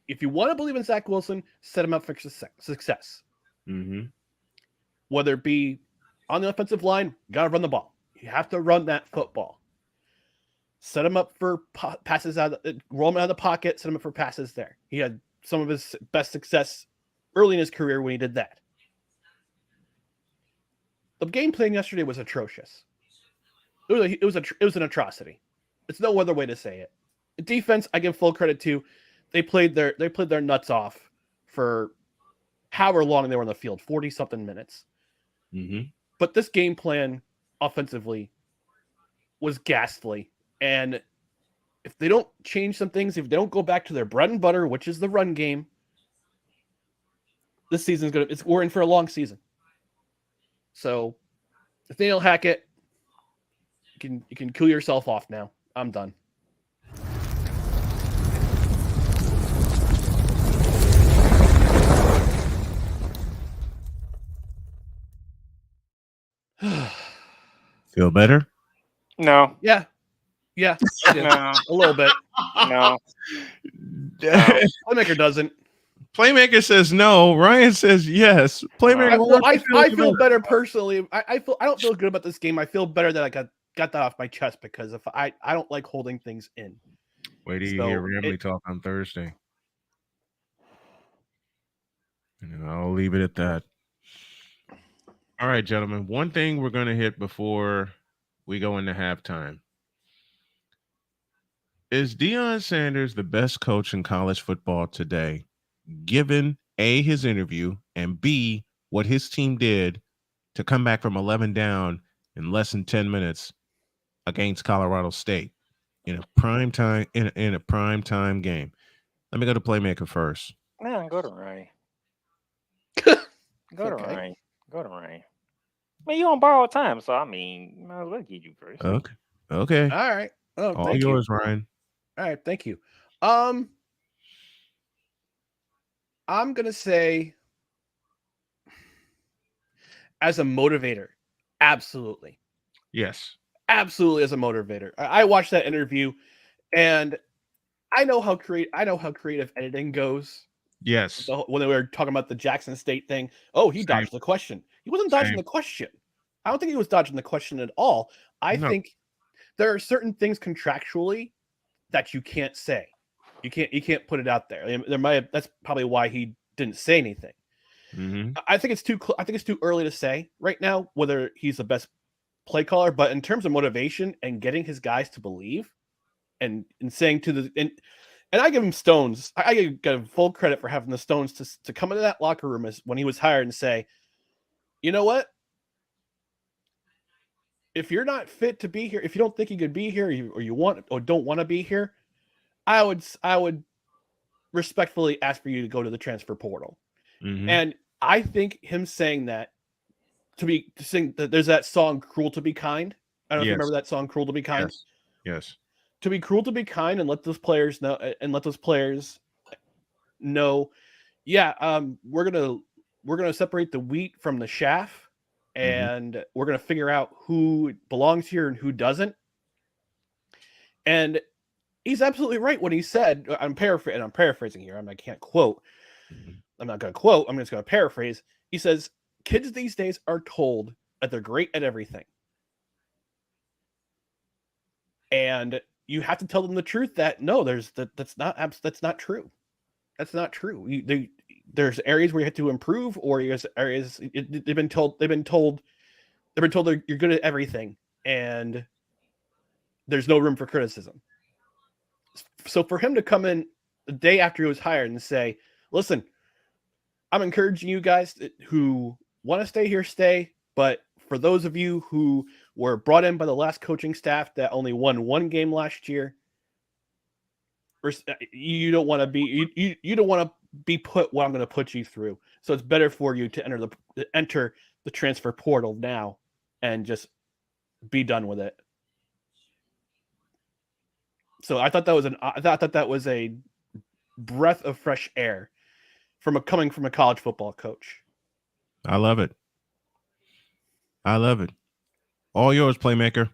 if you want to believe in Zach Wilson, set him up for success. Mm-hmm. Whether it be on the offensive line, you got to run the ball. You have to run that football. Set him up for passes roll him out of the pocket, set him up for passes there. He had some of his best success early in his career when he did that. The game plan yesterday was atrocious. It was an atrocity. It's no other way to say it. The defense, I give full credit to. They played their nuts off for however long they were on the field, 40-something minutes. Mm-hmm. But this game plan offensively was ghastly. And if they don't change some things, if they don't go back to their bread and butter, which is the run game, this season's we're in for a long season. So, Nathaniel Hackett, you can cool yourself off now. I'm done. Feel better? No. Yeah. No. A little bit. No. Playmaker doesn't. Playmaker says no. Ryan says yes. Playmaker. I feel better personally. I don't feel good about this game. I feel better that I got that off my chest because if I don't like holding things in. Wait till you hear Ramley talk on Thursday. And I'll leave it at that. All right, gentlemen. One thing we're going to hit before we go into halftime. Is Deion Sanders the best coach in college football today, given A, his interview, and B, what his team did to come back from 11 down in less than 10 minutes against Colorado State in a prime time in a prime time game? Let me go to Playmaker first. Man, go to Ryan. Go to Ryan. Go to Ryan. I mean, you on borrowed time, so I mean, might as well get you first. Okay. All right. Oh, all thank yours, you. Ryan. All right, thank you. I'm gonna say, as a motivator, absolutely. Yes. Absolutely, as a motivator. I watched that interview, and I know how creative editing goes. Yes. When they were talking about the Jackson State thing, he dodged the question. He wasn't dodging the question. I don't think he was dodging the question at all. I think there are certain things contractually that you can't say. You can't put it out there. That's probably why he didn't say anything. Mm-hmm. I think it's too early to say right now whether he's the best play caller, but in terms of motivation and getting his guys to believe and saying and I give him Stones. I give him full credit for having the Stones to come into that locker room when he was hired and say, you know what? If you're not fit to be here, if you don't think you could be here, or you want or don't want to be here, I would respectfully ask for you to go to the transfer portal. Mm-hmm. And I think him saying that to sing that there's that song "Cruel to Be Kind." I don't know if you remember that song "Cruel to Be Kind." Yes. To be cruel to be kind and let those players know, yeah, we're gonna separate the wheat from the chaff, and we're gonna figure out who belongs here and who doesn't. And he's absolutely right when he said, I'm paraphrasing here. I can't quote. I'm not going to quote. I'm just going to paraphrase. He says, kids these days are told that they're great at everything. And you have to tell them the truth that no, that's not true. That's not true. There's areas where you have to improve, or there's areas they've been told you're good at everything, and there's no room for criticism. So for him to come in the day after he was hired and say, listen, I'm encouraging you guys who want to stay here, stay. But for those of you who were brought in by the last coaching staff that only won one game last year, you don't want to be put what I'm going to put you through. So it's better for you to enter the transfer portal now and just be done with it. So I thought that was a breath of fresh air coming from a college football coach. I love it. All yours, Playmaker.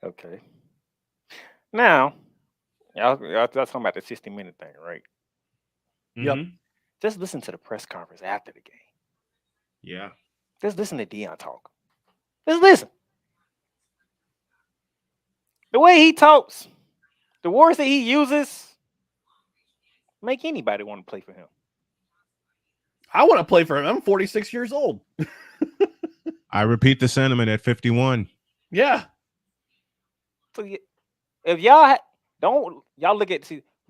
Okay. Now, y'all talking about the 60-minute thing, right? Yep. Just listen to the press conference after the game. Yeah. Just listen to Deion talk. Just listen. The way he talks, the words that he uses, make anybody want to play for him. I want to play for him. I'm 46 years old. I repeat the sentiment at 51. Yeah. So if y'all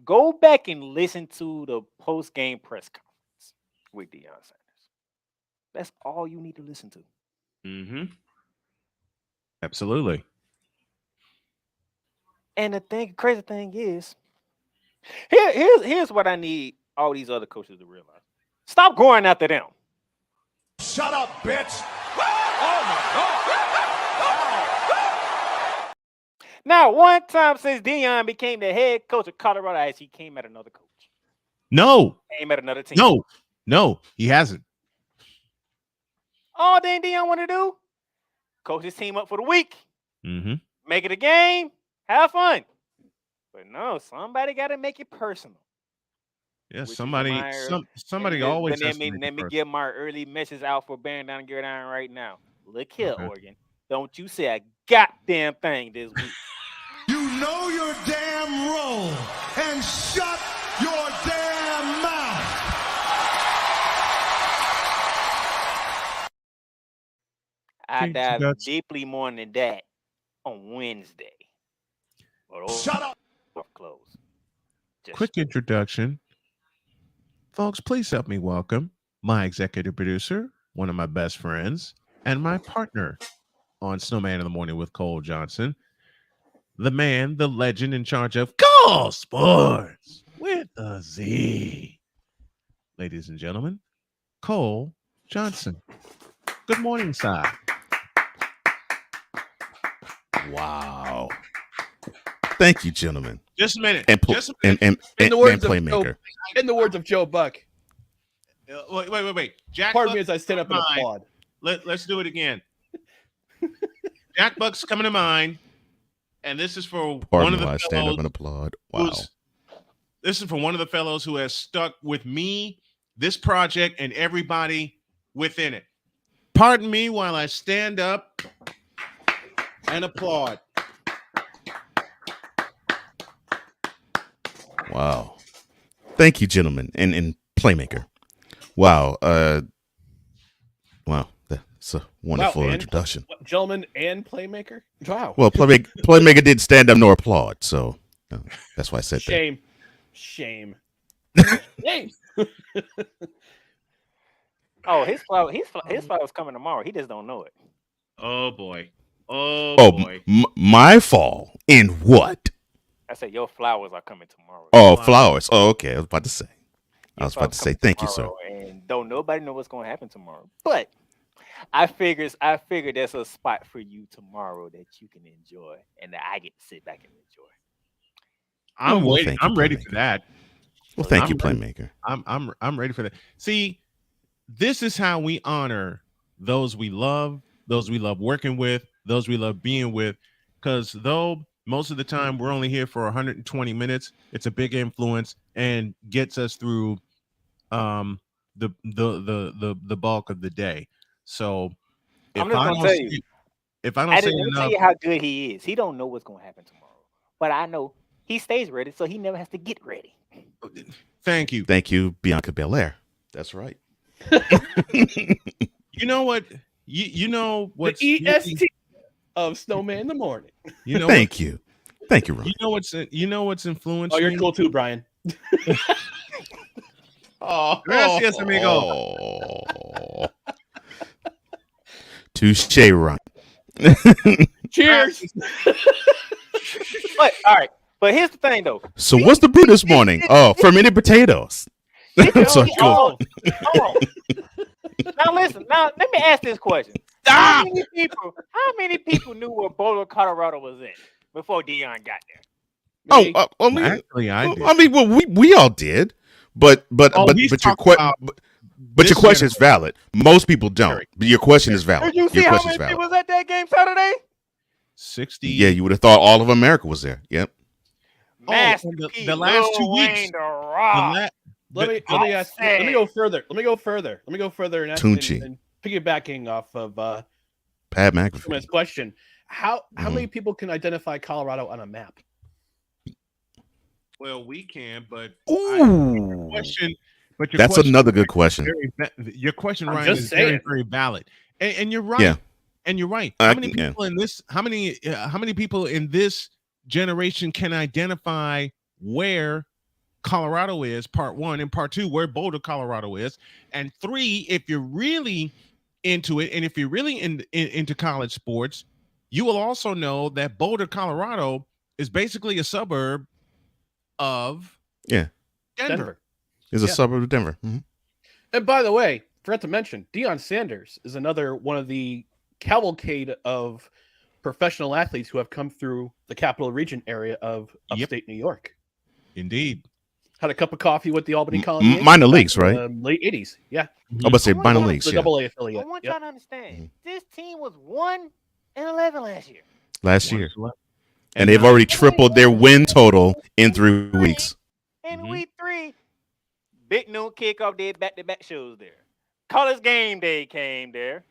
go back and listen to the post-game press conference with Deion Sanders. That's all you need to listen to. Mm-hmm. Absolutely. And the crazy thing is, here's what I need all these other coaches to realize. Stop going after them. Shut up, bitch. Oh my God. Now, one time since Deion became the head coach of Colorado, as he came at another coach. No. Came at another team. No, he hasn't. All then Deion want to do, coach his team up for the week. Mm-hmm. Make it a game. Have fun. But no, somebody got to make it personal. Yeah, somebody always has to make Let me get my early message out for bearing down and get down right now. Look here, Okay. Oregon. Don't you say a goddamn thing this week. You know your damn role and shut your damn mouth. I dive deeply more than that on Wednesday. But shut up. Close. Quick introduction. Folks, please help me welcome my executive producer, one of my best friends, and my partner on Snowman in the Morning with Cole Johnson, the man, the legend in charge of Call Sports with a Z. Ladies and gentlemen, Cole Johnson. Good morning, sir. Wow. Thank you, gentlemen. Just a minute. And Playmaker. In the words of Joe Buck. Wait. Jack Pardon Buck, me as I stand up and applaud. Let's do it again. Jack Buck's coming to mind, and this is for one of the fellows. Stand up and applaud. Wow. This is for one of the fellows who has stuck with me, this project, and everybody within it. Pardon me while I stand up and applaud. Wow. Thank you, gentlemen, and Playmaker. Wow. Wow. That's a wonderful introduction. Gentlemen and Playmaker? Wow. Well, Playmaker did stand up nor applaud, so that's why I said that. Shame. Oh, his flower's coming tomorrow. He just don't know it. Oh boy. My fall in what? I said your flowers are coming tomorrow. Oh, flowers. Oh, okay. I was about to say. Thank you, sir. And don't nobody know what's going to happen tomorrow. But I figured there's a spot for you tomorrow that you can enjoy, and that I get to sit back and enjoy. I'm waiting. I'm ready for that. Well, thank you, Playmaker. I'm ready for that. See, this is how we honor those we love working with, those we love being with, because though most of the time we're only here for 120 minutes, it's a big influence and gets us through the bulk of the day. So if I don't tell you how good he is, he don't know what's going to happen tomorrow, but I know he stays ready, so he never has to get ready. Thank you, Bianca Belair. That's right. You know what? You know what? The EST of Snowman in the Morning. You know. Thank you, Ron. You know what's influenced. Oh, you're cool too, Brian. Gracias, amigo. Touche, Ron. Cheers. But all right. But here's the thing, though. So what's the brew this morning? Fermented potatoes. So cool. Now listen. Now let me ask this question: How many people knew where Boulder, Colorado was in before Deion got there? Actually, I did. I mean, well, we all did, but your question is valid. Most people don't. But your question is valid. Did you see how many people was at that game Saturday? 60. Yeah, you would have thought all of America was there. Yep. The last 2 weeks. Let me go further. Let me go further and piggybacking off of Pat McAfee question. How many people can identify Colorado on a map? Well, we can, but that's another good question. Your question, Ryan, is very, very valid, and you're right. Yeah. And you're right. How many people in this? How many people in this generation can identify where Colorado is? Part one, and part two, where Boulder, Colorado is, and three, if you're really into it, and if you're really into college sports, you will also know that Boulder, Colorado, is basically a suburb of Denver. Is a suburb of Denver. Mm-hmm. And by the way, forgot to mention, Deion Sanders is another one of the cavalcade of professional athletes who have come through the capital region area of upstate New York. Indeed. Had a cup of coffee with the Albany Colony. Minor leagues, right? Late 80s. Yeah. I'm about to say minor leagues. The AA affiliate. I want y'all to understand, this team was 1-11 last year. Last year. And they've already tripled their win total in 3 weeks. In week 3, Big Noon Kickoff did back-to-back shows there. College Game Day came there.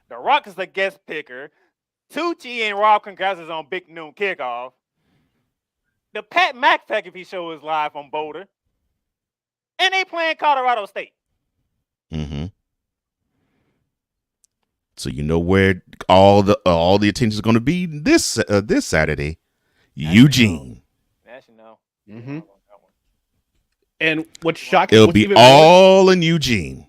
The Rock is the guest picker. Tucci and Rob Congrats is on Big Noon Kickoff. The Pat McAfee show is live on Boulder. And they playing Colorado State. Mm-hmm. So you know where all the attention is going to be this Saturday, Eugene. That's know. Mm-hmm. And what's shocking? It'll be all in Eugene.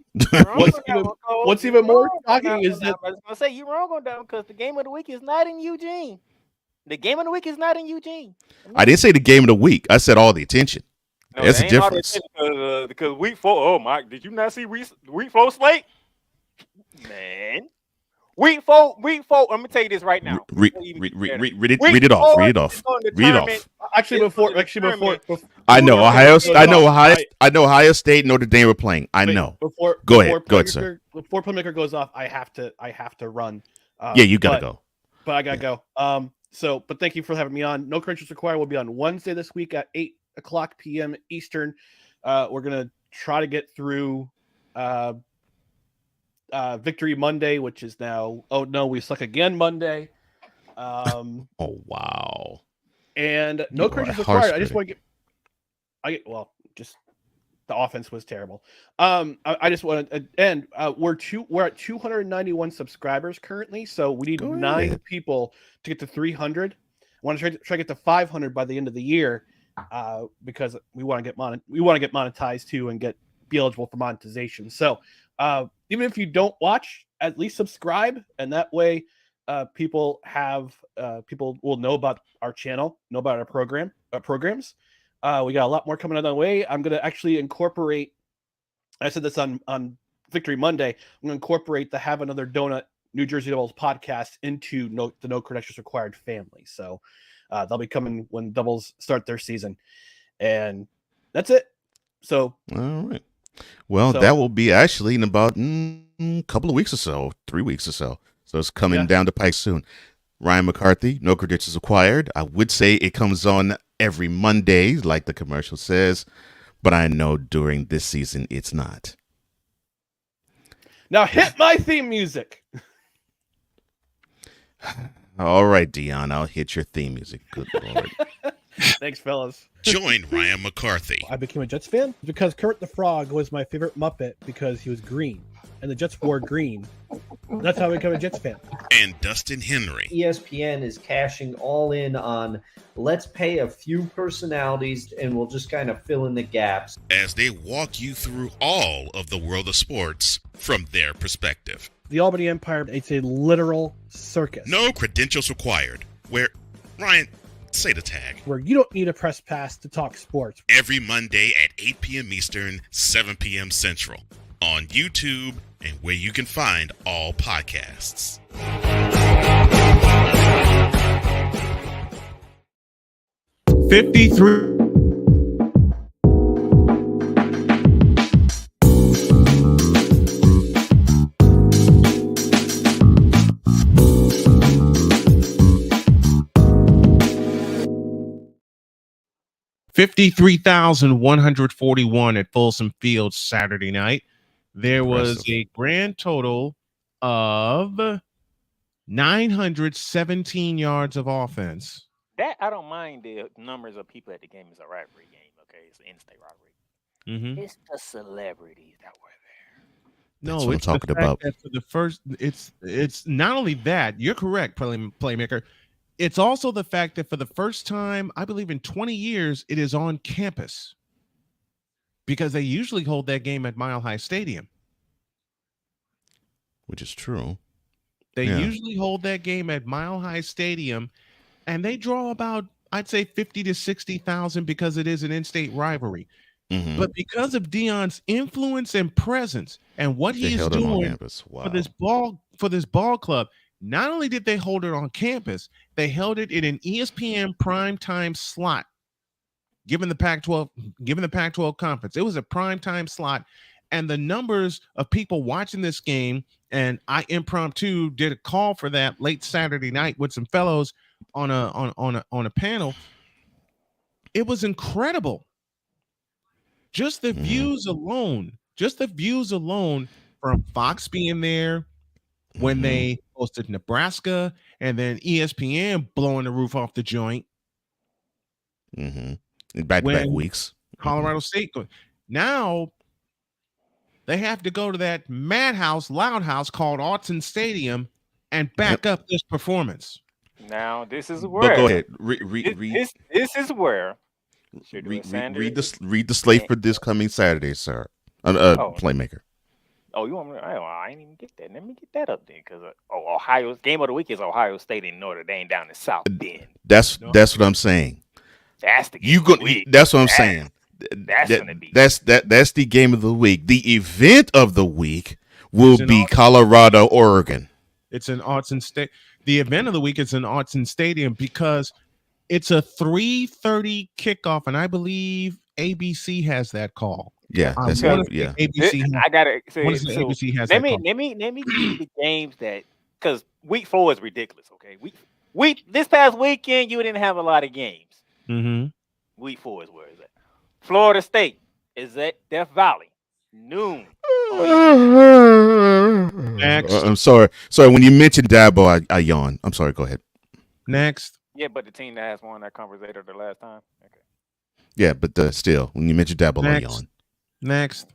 What's even more shocking is that I was gonna say you're wrong on that because the game of the week is not in Eugene. The game of the week is not in Eugene. I didn't say the game of the week. I said all the attention. No, That's the difference. Because week 4. Oh my! Did you not see week 4 slate? Man, week 4. Let me tell you this right now. Read it off. Read it off. Read it off. Actually, before I know Ohio State, Notre Dame were playing. I know. Go ahead, sir. Before Playmaker goes off, I have to run. Yeah, you gotta go. But I gotta go. But thank you for having me on. No credentials required will be on Wednesday this week at 8:00 p.m. Eastern. We're gonna try to get through Victory Monday, which is now we suck again Monday. Oh wow. And no credentials required. I just want to just the offense was terrible. I just want to end. We're at 291 subscribers currently, so we need 9 people to get to 300. I want to try to get to 500 by the end of the year, because we want to get monetized too and be eligible for monetization. So even if you don't watch, at least subscribe, and that way people will know about our channel, know about our programs. We got a lot more coming on the way. I'm going to actually incorporate, I said this on Victory Monday, I'm going to incorporate the Have Another Donut New Jersey Devils podcast into the No Credentials Required family. So they'll be coming when Devils start their season. And that's it. So, all right. Well, that will be actually in about a couple of weeks or so, 3 weeks or so. So it's coming down the pike soon. Ryan McCarthy, No Credentials Required. I would say it comes on every Monday, like the commercial says, but I know during this season it's not. Now hit my theme music. All right, Deion, I'll hit your theme music. Good Lord. Thanks, fellas. Join Ryan McCarthy. I became a Jets fan because Kermit the Frog was my favorite Muppet because he was green, and the Jets wore green. That's how I became a Jets fan. And Dustin Henry. ESPN is cashing all in on let's pay a few personalities and we'll just kind of fill in the gaps. As they walk you through all of the world of sports from their perspective. The Albany Empire, it's a literal circus. No Credentials Required. Where, Ryan, say the tag. Where you don't need a press pass to talk sports. Every Monday at 8 p.m. Eastern, 7 p.m. Central. On YouTube and where you can find all podcasts. $53. $53,141 at Folsom Field Saturday night. There was a grand total of 917 yards of offense. That I don't mind the numbers of people at the game. Is a rivalry game, okay? It's an in-state rivalry. Mm-hmm. It's the celebrities that were there. No, it's talking about. For the first, it's not only that. You're correct, Playmaker. It's also the fact that for the first time, I believe in 20 years, it is on campus. Because they usually hold that game at Mile High Stadium. Which is true. They usually hold that game at Mile High Stadium, and they draw about, I'd say, 50 to 60,000 because it is an in-state rivalry. Mm-hmm. But because of Deion's influence and presence and what he is doing for this ball club, not only did they hold it on campus, they held it in an ESPN primetime slot. Given the Pac-12 conference, it was a primetime slot, and the numbers of people watching this game, and I impromptu did a call for that late Saturday night with some fellows on a panel. It was incredible. Just the views alone, from Fox being there when they hosted Nebraska, and then ESPN blowing the roof off the joint. In back-to-back weeks. Colorado State. Now they have to go to that madhouse, loud house called Autzen Stadium and back up this performance. Now this is where. But go ahead. Read. This is where. Read the slate for this coming Saturday, sir. Playmaker. Oh, you want me? I didn't even get that. Let me get that up then, because Ohio's game of the week is Ohio State and Notre Dame down in South Bend. That's what I'm saying. That's the game of the week. That's what I'm saying. That's the game of the week. The event of the week will be Colorado, Oregon. It's in Autzen State. The event of the week is in Autzen Stadium because it's a 3:30 kickoff, and I believe ABC has that call. Yeah, that's ABC. I gotta say, ABC has let that call. me give you the games that, because week 4 is ridiculous. Okay, week this past weekend you didn't have a lot of games. Week 4 is where it's at. Florida State is at Death Valley, noon. Next. I'm sorry. When you mentioned Dabo, I yawned. I'm sorry. Go ahead. Next. Yeah, but the team that has won that conversator the last time. Okay. Yeah, but still, when you mentioned Dabo, I yawned. Next.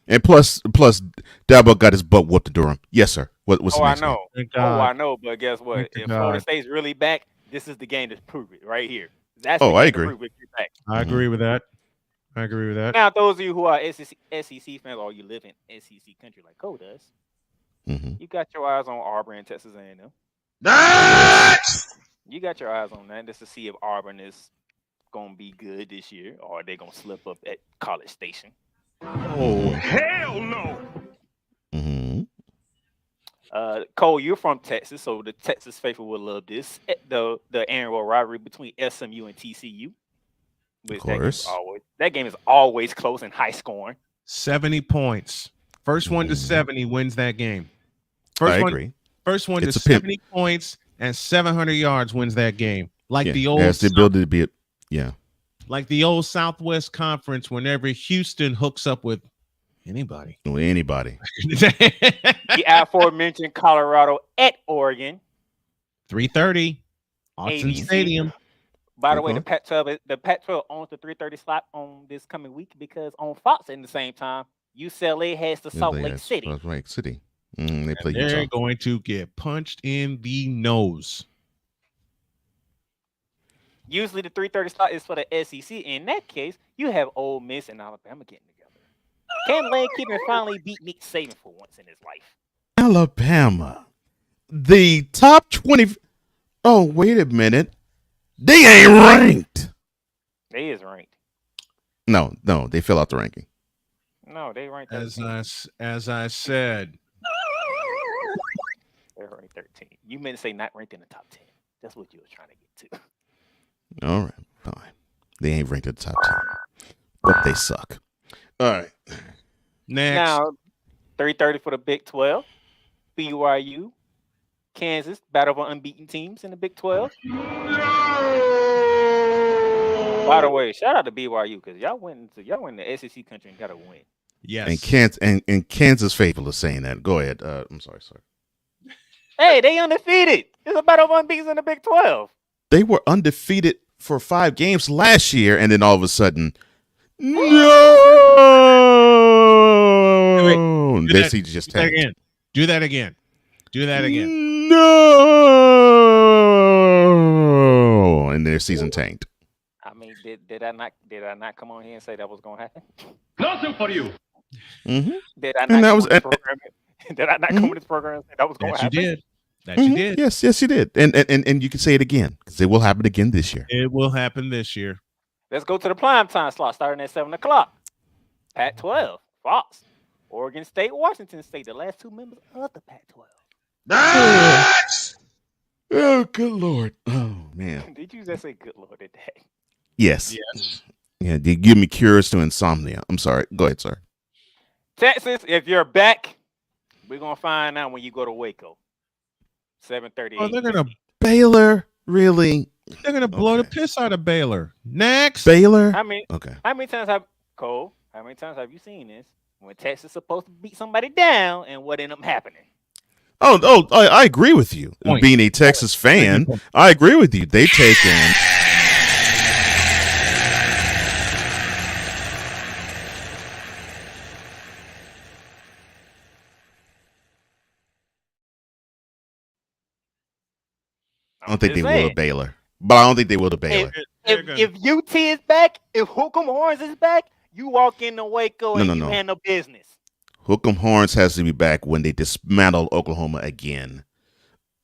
And plus, Dabo got his butt whooped to Durham. Yes, sir. What's the next I know. game? I know. But guess what? If Florida State's really back, this is the game to prove it right here. That's I agree. I agree with that. Now, those of you who are SEC fans, or you live in SEC country like Cole does, you got your eyes on Auburn and Texas A&M. You got your eyes on that just to see if Auburn is going to be good this year, or are they going to slip up at College Station? Oh, hell no. Cole, you're from Texas, so the Texas faithful will love this. The annual rivalry between SMU and TCU. Of course. That game is always close and high scoring. 70 points. First one to 70 wins that game. I agree. First one to 70 points and 700 yards wins that game. Like the old, it has the ability to be it. Yeah. Like the old Southwest Conference, whenever Houston hooks up with anybody. The aforementioned Colorado at Oregon. 3:30. Autzen Stadium. By the way, the Pac-12 owns the 3:30 slot on this coming week because on Fox at the same time, UCLA has the Salt Lake City. Salt Lake City. They play They're Utah. going to get punched in the nose. Usually the 3:30 slot is for the SEC. In that case, you have Ole Miss and Alabama getting together. Can Lane Kiffin finally beat Nick Saban for once in his life? Alabama. The top 20. Oh, wait a minute. They ain't ranked. They is ranked. No, they fell out the ranking. No, they ranked 13. As I said. They're ranked 13. You meant to say not ranked in the top 10. That's what you were trying to get to. All right, fine. They ain't ranked at the top 10. But they suck. All right. Next. Now, 3:30 for the Big 12. BYU, Kansas, battle of unbeaten teams in the Big 12. By the way, shout out to BYU because y'all went the SEC country and got to win. Yes. And Kansas faithful is saying that. Go ahead. I'm sorry. Hey, they undefeated. It's a battle of unbeaten in the Big 12. They were undefeated for 5 games last year, and then all of a sudden, no. Do that again. No. And their season tanked. I mean, did I not come on here and say that was going to happen? Nothing for you. Did I not come on this program and say that was going to happen? You did. You did. Yes, you did. And you can say it again because it will happen again this year. It will happen this year. Let's go to the primetime slot starting at 7 o'clock. Pac-12, Fox, Oregon State, Washington State, the last 2 members of the Pac-12. Oh, good Lord. Oh, man. Did you just say good Lord today? Yes. Yeah, they give me cures to insomnia. I'm sorry. Go ahead, sir. Texas, if you're back, we're going to find out when you go to Waco. 7:30. Oh, they're gonna Baylor, really? They're gonna blow the piss out of Baylor. Next, Baylor. How many times have you seen this when Texas is supposed to beat somebody down and what ended up happening? I agree with you. Being a Texas fan, I agree with you. They take in. I don't think they will to Baylor, but I don't think they will to Baylor. If UT is back, if Hook'em Horns is back, you walk into Waco and you handle business. Hook'em Horns has to be back when they dismantle Oklahoma again,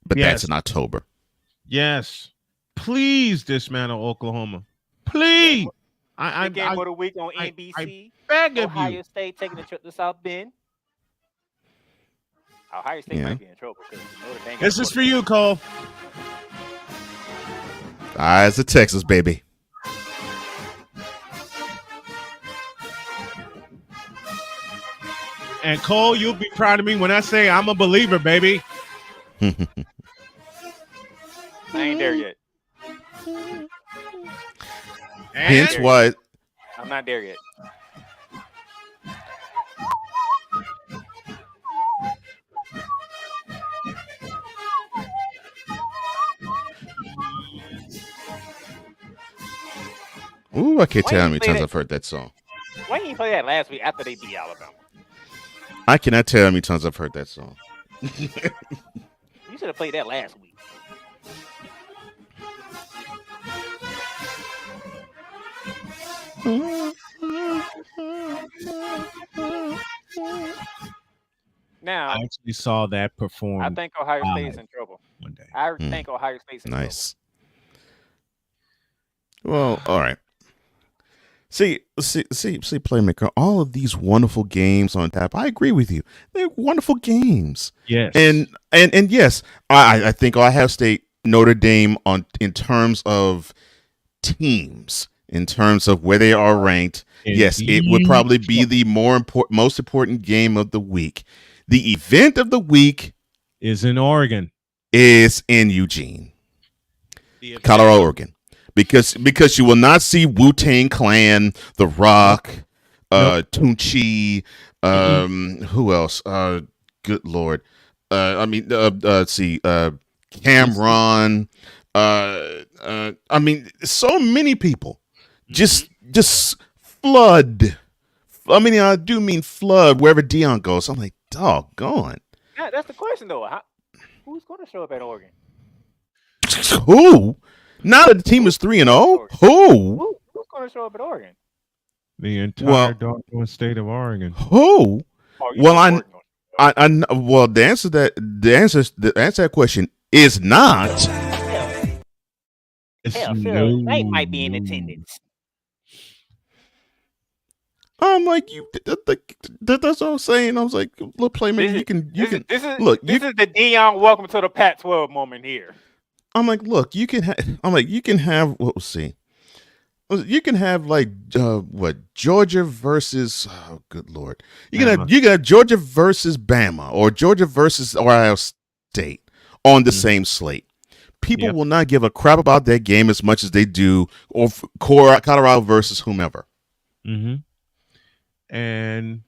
but that's in October. Yes, please dismantle Oklahoma. Please. Game of the week on NBC. I beg of Ohio you. State taking a trip to South Bend. Ohio State might be in trouble. This is for you, Cole. Eyes of Texas, baby. And Cole, you'll be proud of me when I say I'm a believer, baby. I ain't there yet. Hence what? I'm not there yet. Ooh, I can't tell how many times I've heard that song. Why didn't you play that last week after they beat Alabama? I cannot tell how many times I've heard that song. You should have played that last week. Now, I actually saw that perform. I think Ohio State's in trouble. One day. I think Ohio State's in Nice. Well, all right. See, Playmaker, all of these wonderful games on tap. I agree with you. They're wonderful games. Yes. And yes, I think Ohio State, Notre Dame in terms of teams, in terms of where they are ranked. Yes, it would probably be the most important game of the week. The event of the week is in Oregon. Is in Eugene, Colorado, Oregon. Because you will not see Wu-Tang Clan, The Rock, Tunchi, who else? Good Lord. Let's see, Cameron. I mean, so many people just flood. I mean, I do mean flood wherever Deion goes. I'm like, doggone. Yeah, that's the question though. Who's going to show up at Oregon? Who? Now that the team is 3-0, who? Who's going to show up at Oregon? The entire doggone state of Oregon. Who? Well, the answer to that question is not. Hell, Phil Knight might be in attendance. I'm like, that's what I'm saying. I was like, look, Playmaker, you can This is look. This is the Deion welcome to the Pac-12 moment here. I'm like, look, you can have. We'll see. You can have like Georgia versus good Lord. You can have Georgia versus Bama or Georgia versus Ohio State on the same slate. People will not give a crap about that game as much as they do or Colorado versus whomever. Mm-hmm. And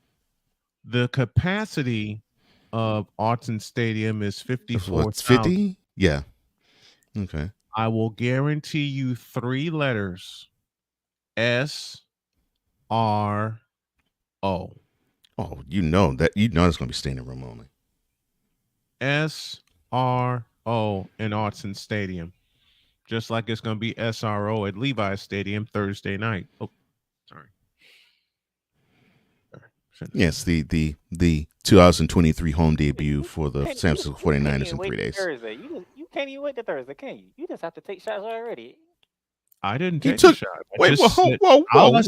the capacity of Autzen Stadium is 54,000. 50? Yeah. Okay. I will guarantee you 3 letters. SRO. Oh, you know it's going to be standing room only. SRO in Autzen Stadium. Just like it's going to be SRO at Levi's Stadium Thursday night. Oh, sorry. Yes, the 2023 home debut for the San Francisco 49ers in 3 days. Thursday. You can't even wait to Thursday, can you? You just have to take shots already. I didn't take a shot. Whoa. All I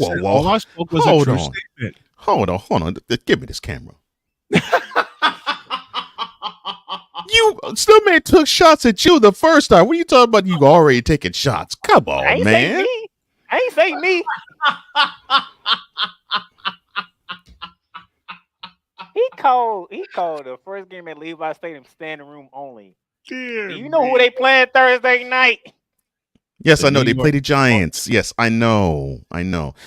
spoke was a true statement. Hold on. Give me this camera. Snowman took shots at you the first time. What are you talking about? You already taking shots? Come on, man. I ain't saying me. He called the first game at Levi's Stadium standing room only. Dear Do you know who they playing Thursday night? Yes, The I know. New They play York- the Giants. Yes, I know.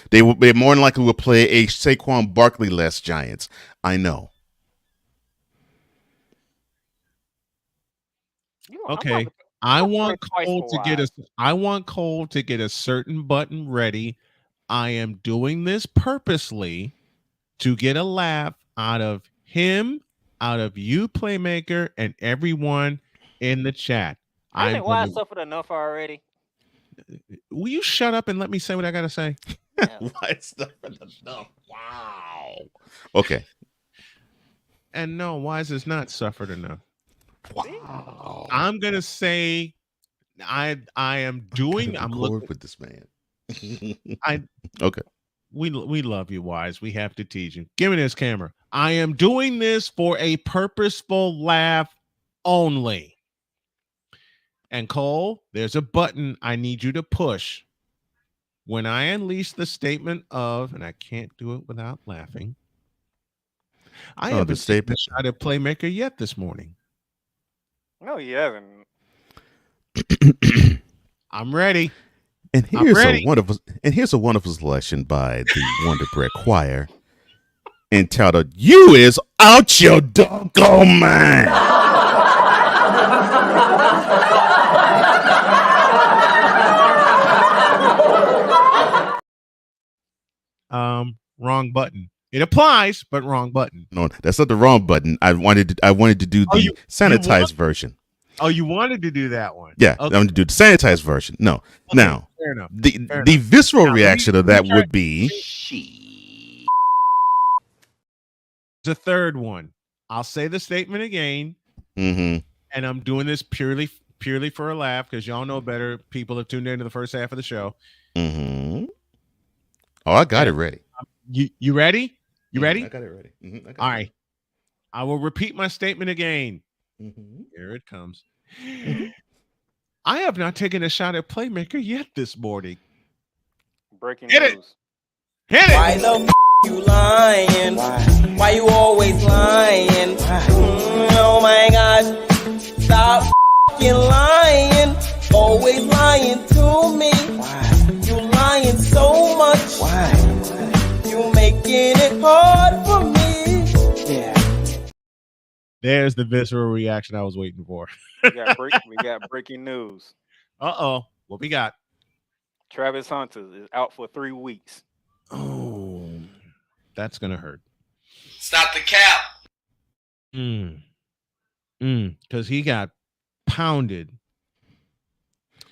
They more than likely will play a Saquon Barkley-less Giants. I know. Okay. I want Cole to get a certain button ready. I am doing this purposely to get a laugh out of him, out of you, Playmaker, and everyone in the chat. I think why I suffered enough already. Will you shut up and let me say what I gotta say? Why suffered enough? Wow. Okay. And no, why is this not suffered enough? Wow. I'm gonna say I am doing. I'm looking with this man. Okay. We love you, Wise. We have to teach you. Give me this camera. I am doing this for a purposeful laugh only. And Cole, there's a button I need you to push. When I unleash the statement of, and I can't do it without laughing. I haven't taken a shot at Playmaker yet this morning. No, you haven't. I'm ready. And here's a wonderful selection by the Wonder Bread Choir entitled "You Is Out Your Doggone Mind." Wrong button. It applies, but wrong button. No, that's not the wrong button. I wanted to do the sanitized version. Oh, you wanted to do that one? Yeah, Okay. I'm going to do the sanitized version. No, Okay, now fair enough. the visceral Now, reaction of that would be the third one. I'll say the statement again, mm-hmm. and I'm doing this purely for a laugh because y'all know better. People have tuned into the first half of the show. Mm-hmm. Oh, I got it ready. You ready? You ready? I got it ready. Mm-hmm. All right. I will repeat my statement again. Mm-hmm. Here it comes. I have not taken a shot at Playmaker yet this morning. Breaking Hit news. Hit it. Why the you lying? Why you always lying? Oh my gosh. Stop lying. Always lying to me. You lying so much. You making it hard for me. Yeah. There's the visceral reaction I was waiting for. We got breaking news. Uh-oh. What we got? Travis Hunter is out for 3 weeks. Oh, that's gonna hurt. Stop the cap. Because he got pounded.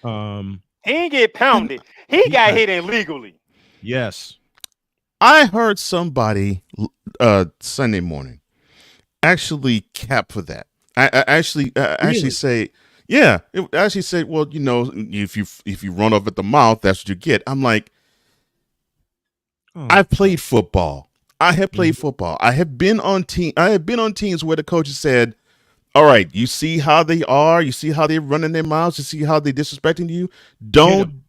He didn't get pounded. He got hit illegally. Yes. I heard somebody Sunday morning actually cap for that. I actually say, yeah, it actually said, well, you know, if you run off at the mouth, that's what you get. I'm like, I've played football. I have played football. I have been on teams where the coaches said, all right, you see how they are, you see how they're running their mouths, you see how they're disrespecting you. Don't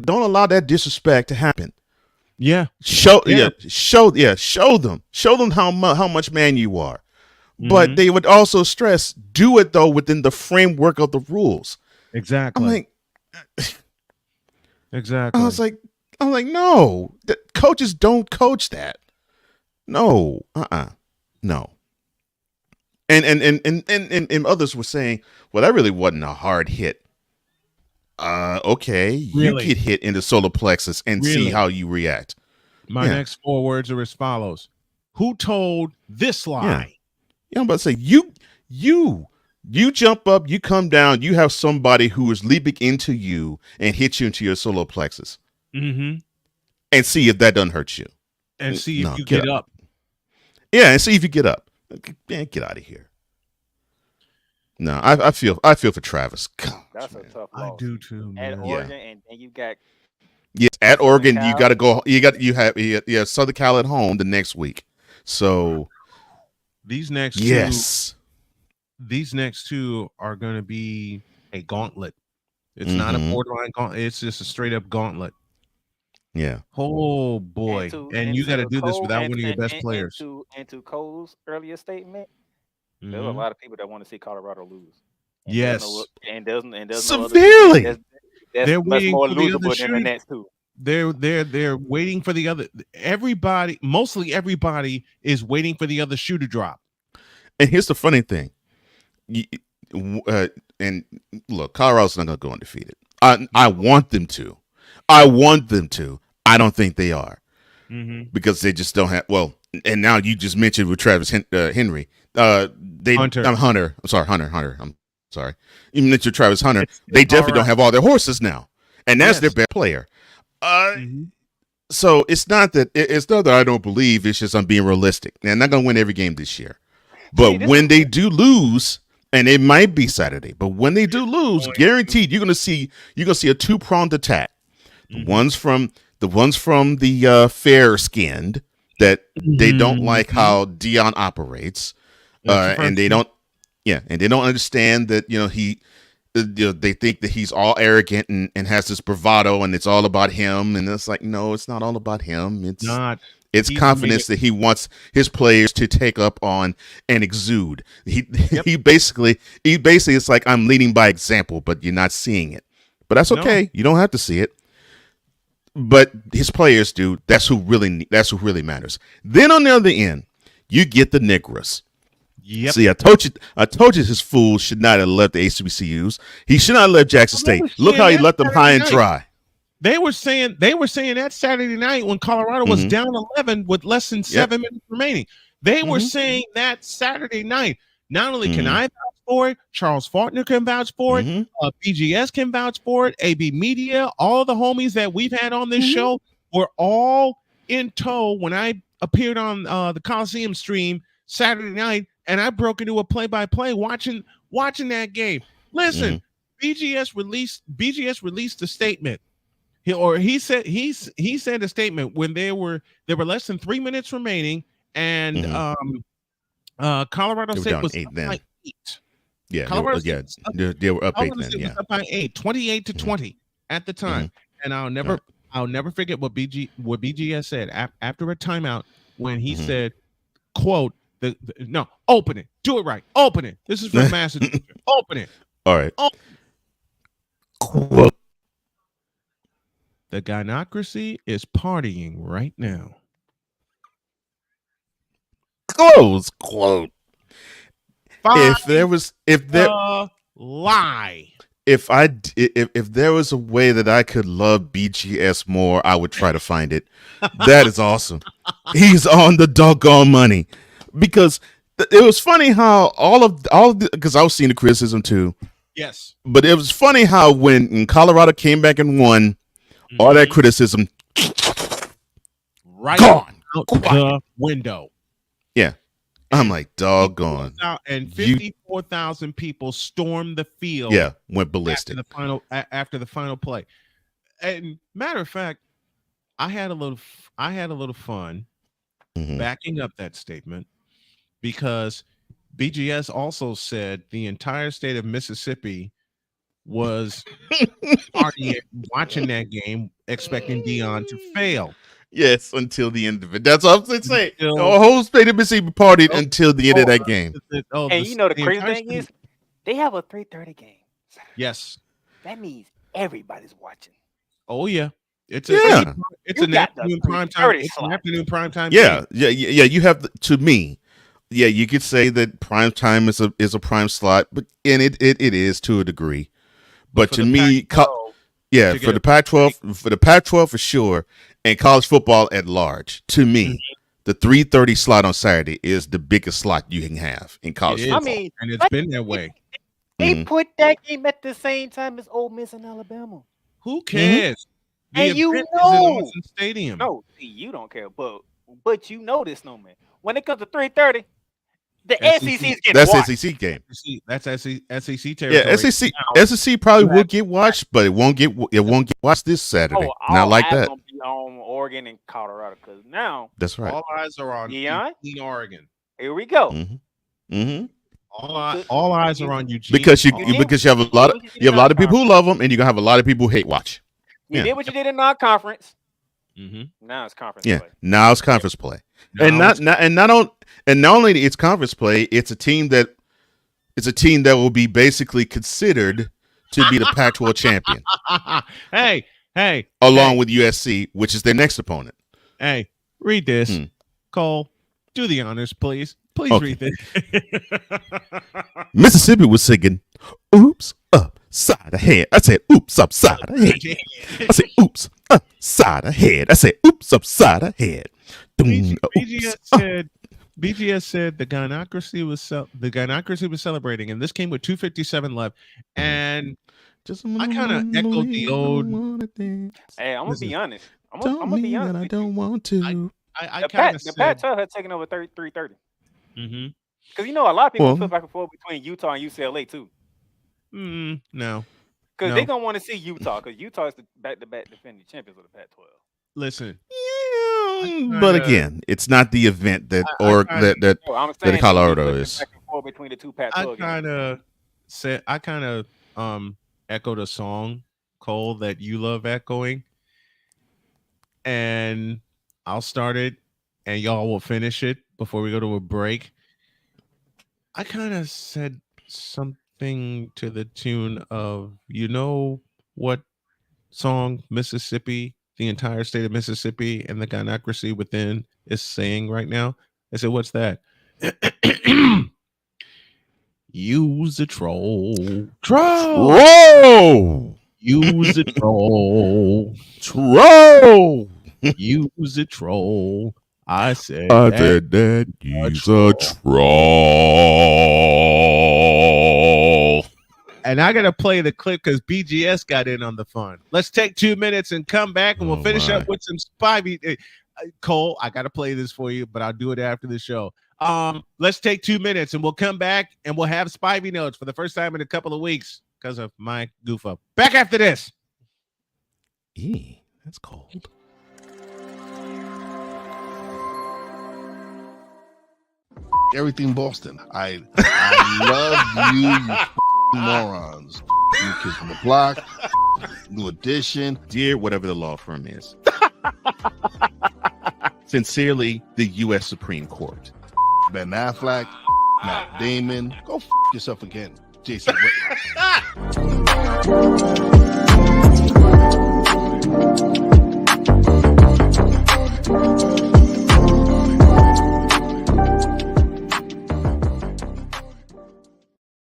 allow that disrespect to happen. Show them how much man you are. But they would also stress, do it though within the framework of the rules. Exactly. I'm like, exactly. I was like, no, coaches don't coach that. No, no. And others were saying, well, that really wasn't a hard hit. Okay, Really? you get hit in the solar plexus and see Really? how you react. My next 4 words are as follows. Who told this lie? Yeah, I'm about to say, you jump up, you come down, you have somebody who is leaping into you and hit you into your solar plexus. Mm-hmm. And see if that doesn't hurt you. And see if you get up. Yeah, and see if you get up. Man, get out of here. No, I feel for Travis. God, that's a tough loss. I do too, man. At Oregon, and then you got yes, at Oregon, you got to go. You have Southern Cal at home the next week. So these next two are going to be a gauntlet. It's not a borderline gauntlet. It's just a straight up gauntlet. Yeah. Oh boy. And you got to do this without one of your best players. And to Cole's earlier statement, There's a lot of people that want to see Colorado lose. And Yes. There's no other Severely. team They're that's much waiting more for the other losable than the shooting. Nets too. They're waiting for the other. Everybody, mostly everybody, is waiting for the other shoe to drop. And here's the funny thing. And look, Colorado's not going to go undefeated. I want them to. I don't think they are because they just don't have. Well, and now you just mentioned with Travis Henry. Hunter. Hunter. I'm sorry, Hunter. I'm sorry. You mentioned Travis Hunter. They definitely don't have all their horses now, and that's their best player. So it's not that I don't believe. It's just I'm being realistic. They're not going to win every game this year, but when they do lose. And it might be Saturday, but when they do lose, guaranteed you're gonna see a 2-pronged attack. The ones from the fair skinned that they don't like how Deion operates, and they don't understand that they think that he's all arrogant and has this bravado and it's all about him, and it's like no, it's not all about him. It's not. It's confidence that he wants his players to take up on and exude. He basically it's like I'm leading by example, but you're not seeing it. But that's okay. No. You don't have to see it. But his players do. That's who really matters. Then on the other end, you get the Negras. Yep. See, I told you his fool should not have left the HBCUs. He should not have left Jackson State. Look how he left them high and dry. They were saying that Saturday night when Colorado was down 11 with less than 7 minutes remaining. They were saying that Saturday night. Not only can I vouch for it, Charles Faulkner can vouch for it, BGS can vouch for it, AB Media, all the homies that we've had on this show were all in tow when I appeared on the Coliseum stream Saturday night, and I broke into a play-by-play watching that game. Listen, BGS released a statement. He said a statement when there were less than 3 minutes remaining, and Colorado State was up by 8. Yeah, they were up 8 then. Yeah, up by 8, 28-20 at the time. And I'll never forget what BGS said after a timeout when he said, "Quote, no, open it, do it right, open it. This is from Massachusetts. Open it. All right. Quote." The gynocracy is partying right now. Close quote. If there was a way that I could love BGS more, I would try to find it. That is awesome. He's on the doggone money, because it was funny how because I was seeing the criticism too. Yes, but it was funny how when Colorado came back and won. All that criticism right gone out the window. Yeah. I'm like, doggone. And 54,000 people stormed the field. Yeah, went ballistic after the final play. And matter of fact, I had a little fun backing up that statement, because BGS also said the entire state of Mississippi was watching that game, expecting Deion to fail. Yes, until the end of it. That's all I'm saying. The whole state of Mississippi partied until the end of that game. And you know the crazy thing is, they have a 3:30 game. Yes, that means everybody's watching. Oh yeah, it's an afternoon prime time. It's an afternoon prime time. Yeah. You have to me. Yeah, you could say that prime time is a prime slot, but it is to a degree. But to me, for the Pac-12 for sure, and college football at large, to me, the 3:30 slot on Saturday is the biggest slot you can have in college football. I mean, and it's been that way. They put that game at the same time as Ole Miss and Alabama. Who cares? And you know, Austin Stadium. No, you don't care, but you know this, Snowman. When it comes to 3:30. The SEC's getting that's watched. SEC game. That's SEC territory. Yeah, SEC probably will get watched, but it won't get watched this Saturday. Not like that. Gonna be on Oregon and Colorado, because now that's right. All eyes are on Eugene, Oregon. Here we go. All eyes are on Eugene, because you have a lot of people who love them, and you're gonna have a lot of people who hate watch. You did what you did in non-conference. Now it's conference Yeah, play. now it's conference play, Now and it's- not only it's conference play, it's a team that will be basically considered to be the Pac-12 champion, hey, along with USC, which is their next opponent. Hey, read this, Cole. Do the honors, please. Please Okay. read this. Mississippi was singing, "Oops, upside the head." I said, "Oops, upside the head." I said, "Oops, upside the head." I said, "Oops, upside the head." BGS said the gynocracy was celebrating, and this came with 2:57 left. And I kind of echoed the old. Hey, I'm gonna be honest. I'm Don't gonna be mean that honest. I don't want to. I The kind of said. Pac-12 had taken over 3:30. Mm-hmm. Because a lot of people Well- flip back and forth between Utah and UCLA too. No. Because No. they're gonna want to see Utah. Because Utah is the back-to-back defending champions of the Pac-12. Listen. But again, it's not the event that No, I'm saying that Colorado flipping is. back and forth between the two I Pac-12 games. kind of echoed a song, Cole, that you love echoing, and I'll start it, and y'all will finish it before we go to a break. I kind of said something to the tune of, you know what song Mississippi, the entire state of Mississippi, and the gynocracy within is saying right now? I said, what's that? Use the troll. Troll. Use the troll. Troll. Use the troll. I said that he's a troll. And I gotta play the clip because BGS got in on the fun. Let's take 2 minutes and come back, and we'll finish up with some Spivey. Cole, I gotta play this for you, but I'll do it after the show. Let's take 2 minutes, and we'll come back, and we'll have Spivey notes for the first time in a couple of weeks because of my goof up. Back after this. That's cold. Everything Boston. I love you, morons. New Kids from the Block, New Edition. Dear whatever the law firm is. Sincerely, the U.S. Supreme Court. Ben Affleck, Matt Damon. Go yourself again, Jason Whitlock.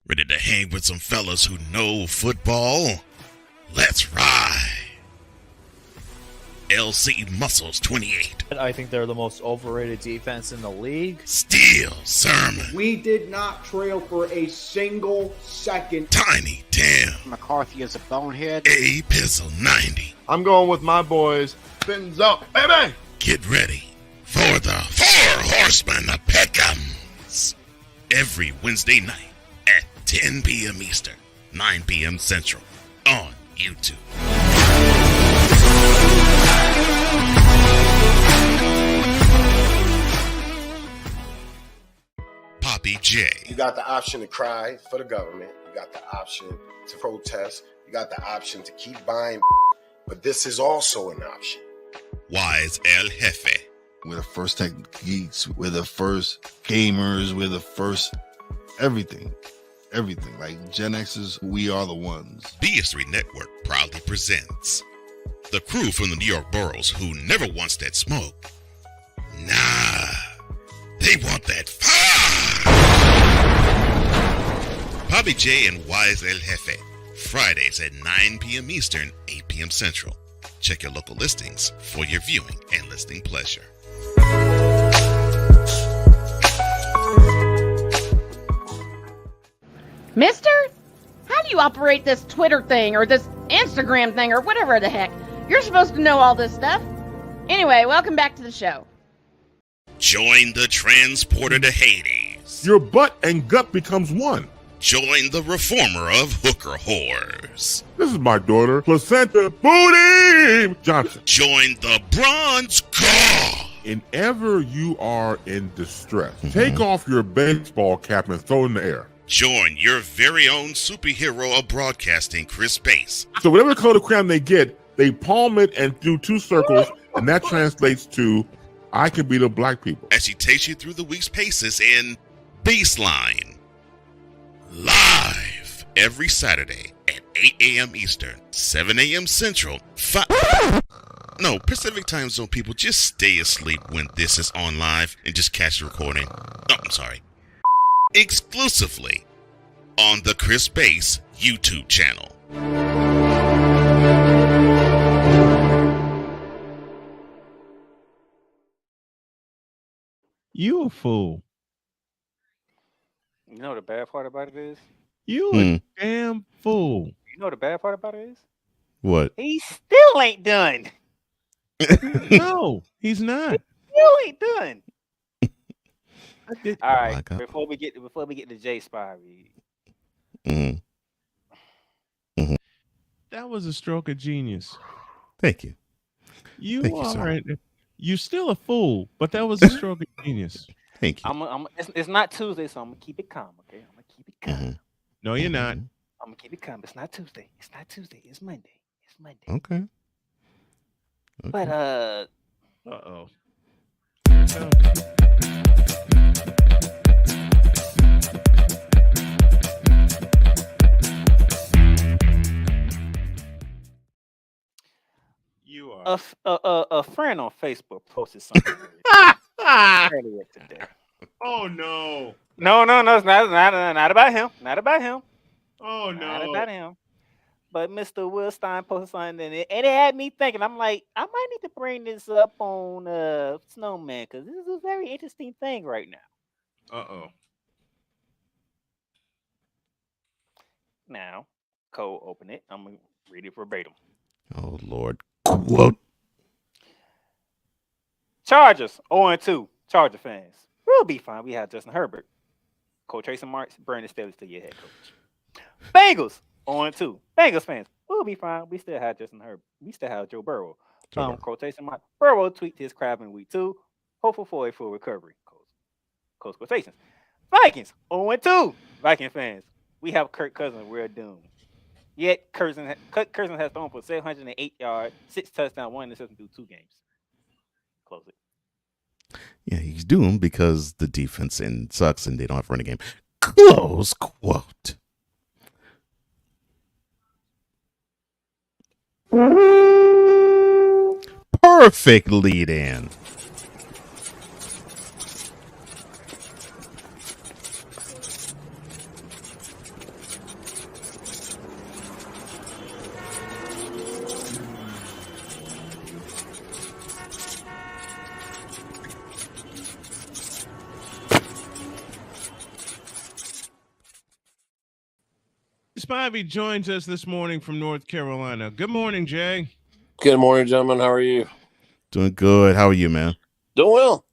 Ready to hang with some fellas who know football? Let's ride. LC Muscles 28. I think they're the most overrated defense in the league. Steel Sermon. We did not trail for a single second. Tiny Tim. McCarthy is a bonehead. A Pizzle 90. I'm going with my boys. Fins up, baby. Get ready for the Four Horsemen of Pick'ems. Every Wednesday night at 10 p.m. Eastern, 9 p.m. Central on YouTube. Poppy J. You got the option to cry for the government. You got the option to protest. You got the option to keep buying. But this is also an option. Wise El Jefe. We're the first tech geeks. We're the first gamers. We're the first everything. Everything. Like Gen X's, we are the ones. BS3 Network proudly presents the crew from the New York boroughs who never wants that smoke. Nah, they want that fire. Poppy J and Wise El Jefe. Fridays at 9 p.m. Eastern, 8 p.m. Central. Check your local listings for your viewing and listening pleasure. Mister, how do you operate this Twitter thing or this Instagram thing or whatever the heck? You're supposed to know all this stuff. Anyway, welcome back to the show. Join the transporter to Hades. Your butt and gut becomes one. Join the reformer of hooker whores. This is my daughter, Placenta Booty Johnson. Join the bronze car. Whenever you are in distress, take off your baseball cap and throw it in the air. Join your very own superhero of broadcasting, Chris Bass. So whatever color crayon they get, they palm it and do two circles And that translates to I can be the black people. As she takes you through the week's paces in Baseline. Live every Saturday at 8 a.m. Eastern, 7 a.m. Central, Pacific Time Zone people, just stay asleep when this is on live and just catch the recording. Oh, I'm sorry. Exclusively on the Chris Base YouTube channel. You a fool. You know what the bad part about it is? You a damn fool. You know what the bad part about it is? What? He still ain't done. No, he's not. Still ain't done. All right. God. Before we get to J Spy, That was a stroke of genius. Thank you. You Thank you, sir. You still a fool, but that was a stroke of genius. Thank you. it's not Tuesday, so I'm gonna keep it calm. Okay, I'm gonna keep it calm. No, you're not. I'm gonna keep it calm. It's not Tuesday. It's not Tuesday. It's Monday. It's Monday. Okay. But Uh-oh. You are a friend on Facebook posted something earlier today. Oh no. No, it's not about him. Not about him. Oh no. Not about him. But Mr. Will Stein posted something, and it had me thinking. I'm like, I might need to bring this up on Snowman, because this is a very interesting thing right now. Uh-oh. Now, Cole, open it. I'm gonna read it verbatim. Oh Lord. Quote. Chargers 0-2. Charger fans, we'll be fine. We have Justin Herbert. Coach Tracy Marks, burn the Steelers to your head coach. Bengals 0-2. Bengals fans, we'll be fine. We still have Justin Herbert. We still have Joe Burrow. Quotation mark. Burrow tweaked his crab in week 2. Hopeful for a full recovery. Close quotations. Vikings 0-2. Viking fans, we have Kirk Cousins. We're doomed. Yet Kirk Cousins has thrown for 708 yards, 6 touchdowns, 1 interception through 2 games. Close it. Yeah, he's doomed because the defense sucks and they don't have a running game. Close quote. Perfect lead in. Spivey joins us this morning from North Carolina. Good morning, Jay. Good morning, gentlemen. How are you? Doing good. How are you, man? Doing well.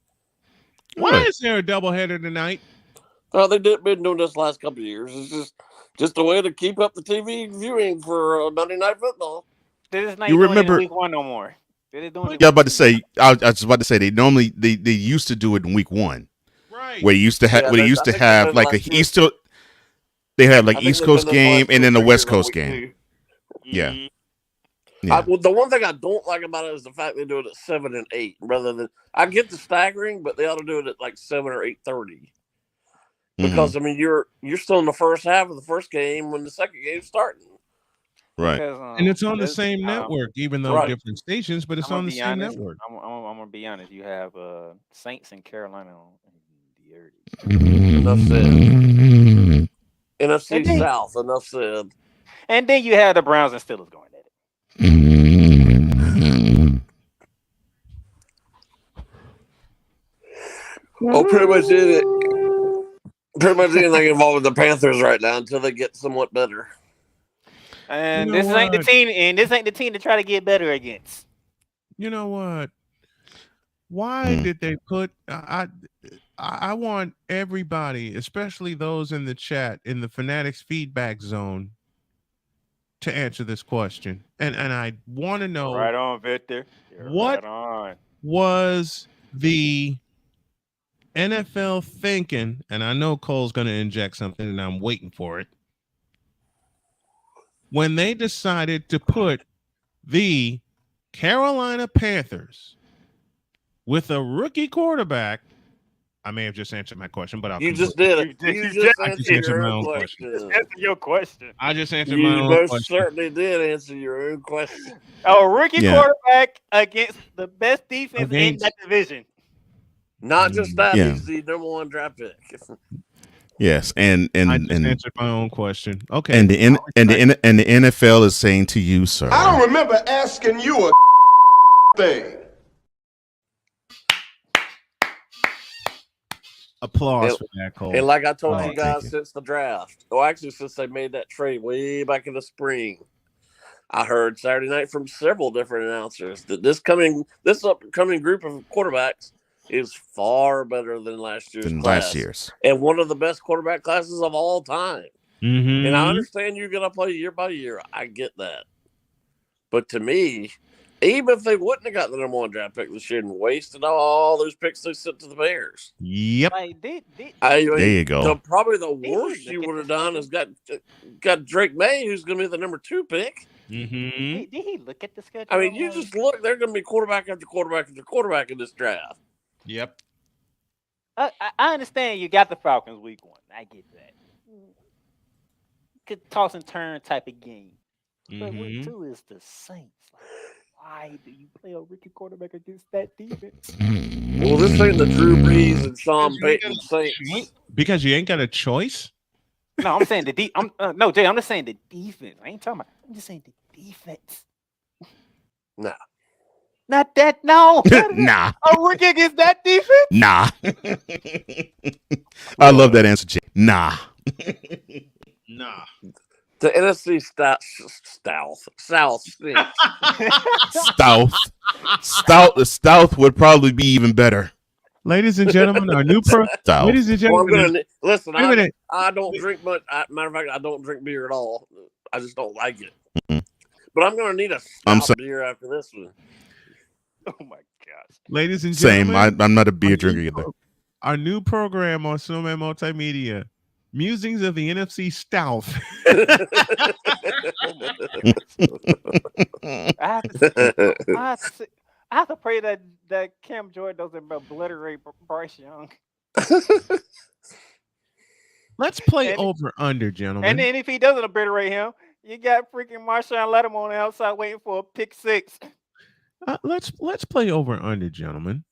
Why is there a doubleheader tonight? Well, they've been doing this the last couple of years. It's just a way to keep up the TV viewing for Monday Night Football. They're just not You doing remember- it in week 1 no more. They're doing it Yeah, I was about to say. I was about to say they used to do it in week 1, right? Where you used to have like a East. They had like East Coast game and then the West Coast game. Yeah. Yeah. The one thing I don't like about it is the fact they do it at 7 and 8 rather than. I get the staggering, but they ought to do it at like 7 or 8:30. Because I mean, you're still in the first half of the first game when the second game's starting. Right. Because, And it's on the same network, even though different stations, but it's on the same network. I'm gonna be honest. You have Saints and Carolina on the early. Enough said. NFC South. Enough said. And then you have the Browns and Steelers going at it. Oh, pretty much anything involved with the Panthers right now until they get somewhat better. And You know this ain't the what? team. And this ain't the team to try to get better against. You know what? Why did they put? I want everybody, especially those in the chat in the Fanatics feedback zone, to answer this question. And I want to know Right on, Victor. You're what right on. was the NFL thinking, and I know Cole's going to inject something, and I'm waiting for it, when they decided to put the Carolina Panthers with a rookie quarterback. I may have just answered my question, but I'll You just did it. You just answered your own question. Answer your question. I just answered my own most question. certainly did answer your own question. A rookie quarterback against the best defense in that division. Not just that, Yeah. he's the number 1 draft pick. Yes, and I just answered my own question. Okay. And the NFL is saying to you, sir. I don't remember asking you a thing. Applause for that, Cole. And like I told you guys since the draft, actually since they made that trade way back in the spring, I heard Saturday night from several different announcers that this upcoming group of quarterbacks is far better than last year's. And one of the best quarterback classes of all time. Mm-hmm. And I understand you're going to play year by year. I get that. But to me, even if they wouldn't have got the number 1 draft pick this year and wasted all those picks they sent to the Bears. Yep. There you go. Probably the worst you would have done is got Drake May, who's going to be the number 2 pick. Mm-hmm. Did he look at the schedule? I mean, you just look, they're going to be quarterback after quarterback after quarterback in this draft. Yep. I understand you got the Falcons week 1. I get that. Good toss and turn type of game. But week 2 is the Saints. Why do you play a rookie quarterback against that defense? Well, this ain't the Drew Brees and Sean Payton Saints. Because you ain't got a choice? No, I'm saying no, Jay, I'm just saying the defense. I ain't talking about. I'm just saying the defense. No. Not that. No. Nah. A rookie against that defense? Nah. I love that answer, Jay. Nah. Nah. The NFC South stinks. Stout would probably be even better. Ladies and gentlemen, our new ladies and gentlemen. Listen, I don't drink much. Matter of fact, I don't drink beer at all. I just don't like it. But I'm going to need a stout beer after this one. Oh my gosh. Ladies and Same. gentlemen. I'm not a beer drinker either. Our new program on Snowman Multimedia, Musings of the NFC South. I have to pray that Cam Jordan doesn't obliterate Bryce Young. Let's play over under, gentlemen. And then if he doesn't obliterate him, you got freaking Marshawn Lattimore on the outside waiting for a pick 6. Let's play over under, gentlemen.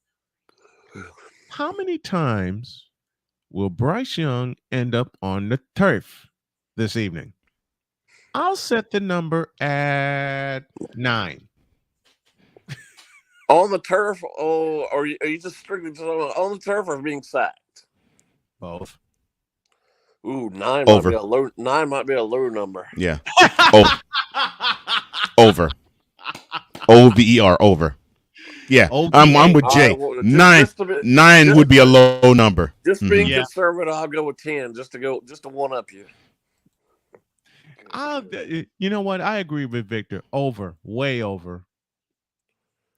How many times will Bryce Young end up on the turf this evening? I'll set the number at 9. On the turf, or are you just strictly on the turf or being sacked? Both. Ooh, 9 Over. might be a low. 9 might be a low number. Yeah. Over. OVER. Over. Yeah, I'm with Jay. Nine would be a low number. Just being conservative, I'll go with 10, just to one up you. You know what? I agree with Victor. Over, way over.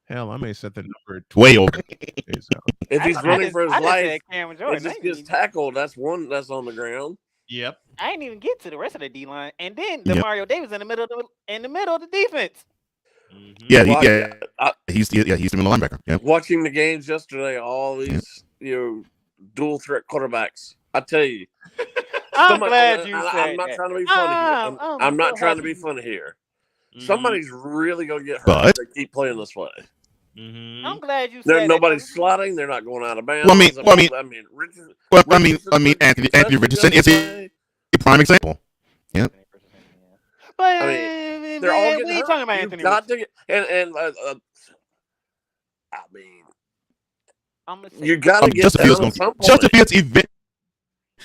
Hell, I may set the number at 20. Way over. If he's running for his life, and just gets tackled. That's one that's on the ground. Yep. I didn't even get to the rest of the D line, and then Mario Davis in the middle of the defense. Mm-hmm. He's the middle linebacker. Yep. Watching the games yesterday, all these dual threat quarterbacks. I tell you, I'm glad you said I'm not that. trying to be funny here. I'm not trying to be funny here. Somebody's really gonna get hurt if they keep playing this way. Mm-hmm. I'm glad you said nobody's slotting. They're not going out of bounds. Anthony Richardson is a prime example. Yep. But they're all getting we ain't hurt. talking about Anthony. I mean, I'm gonna say you got to get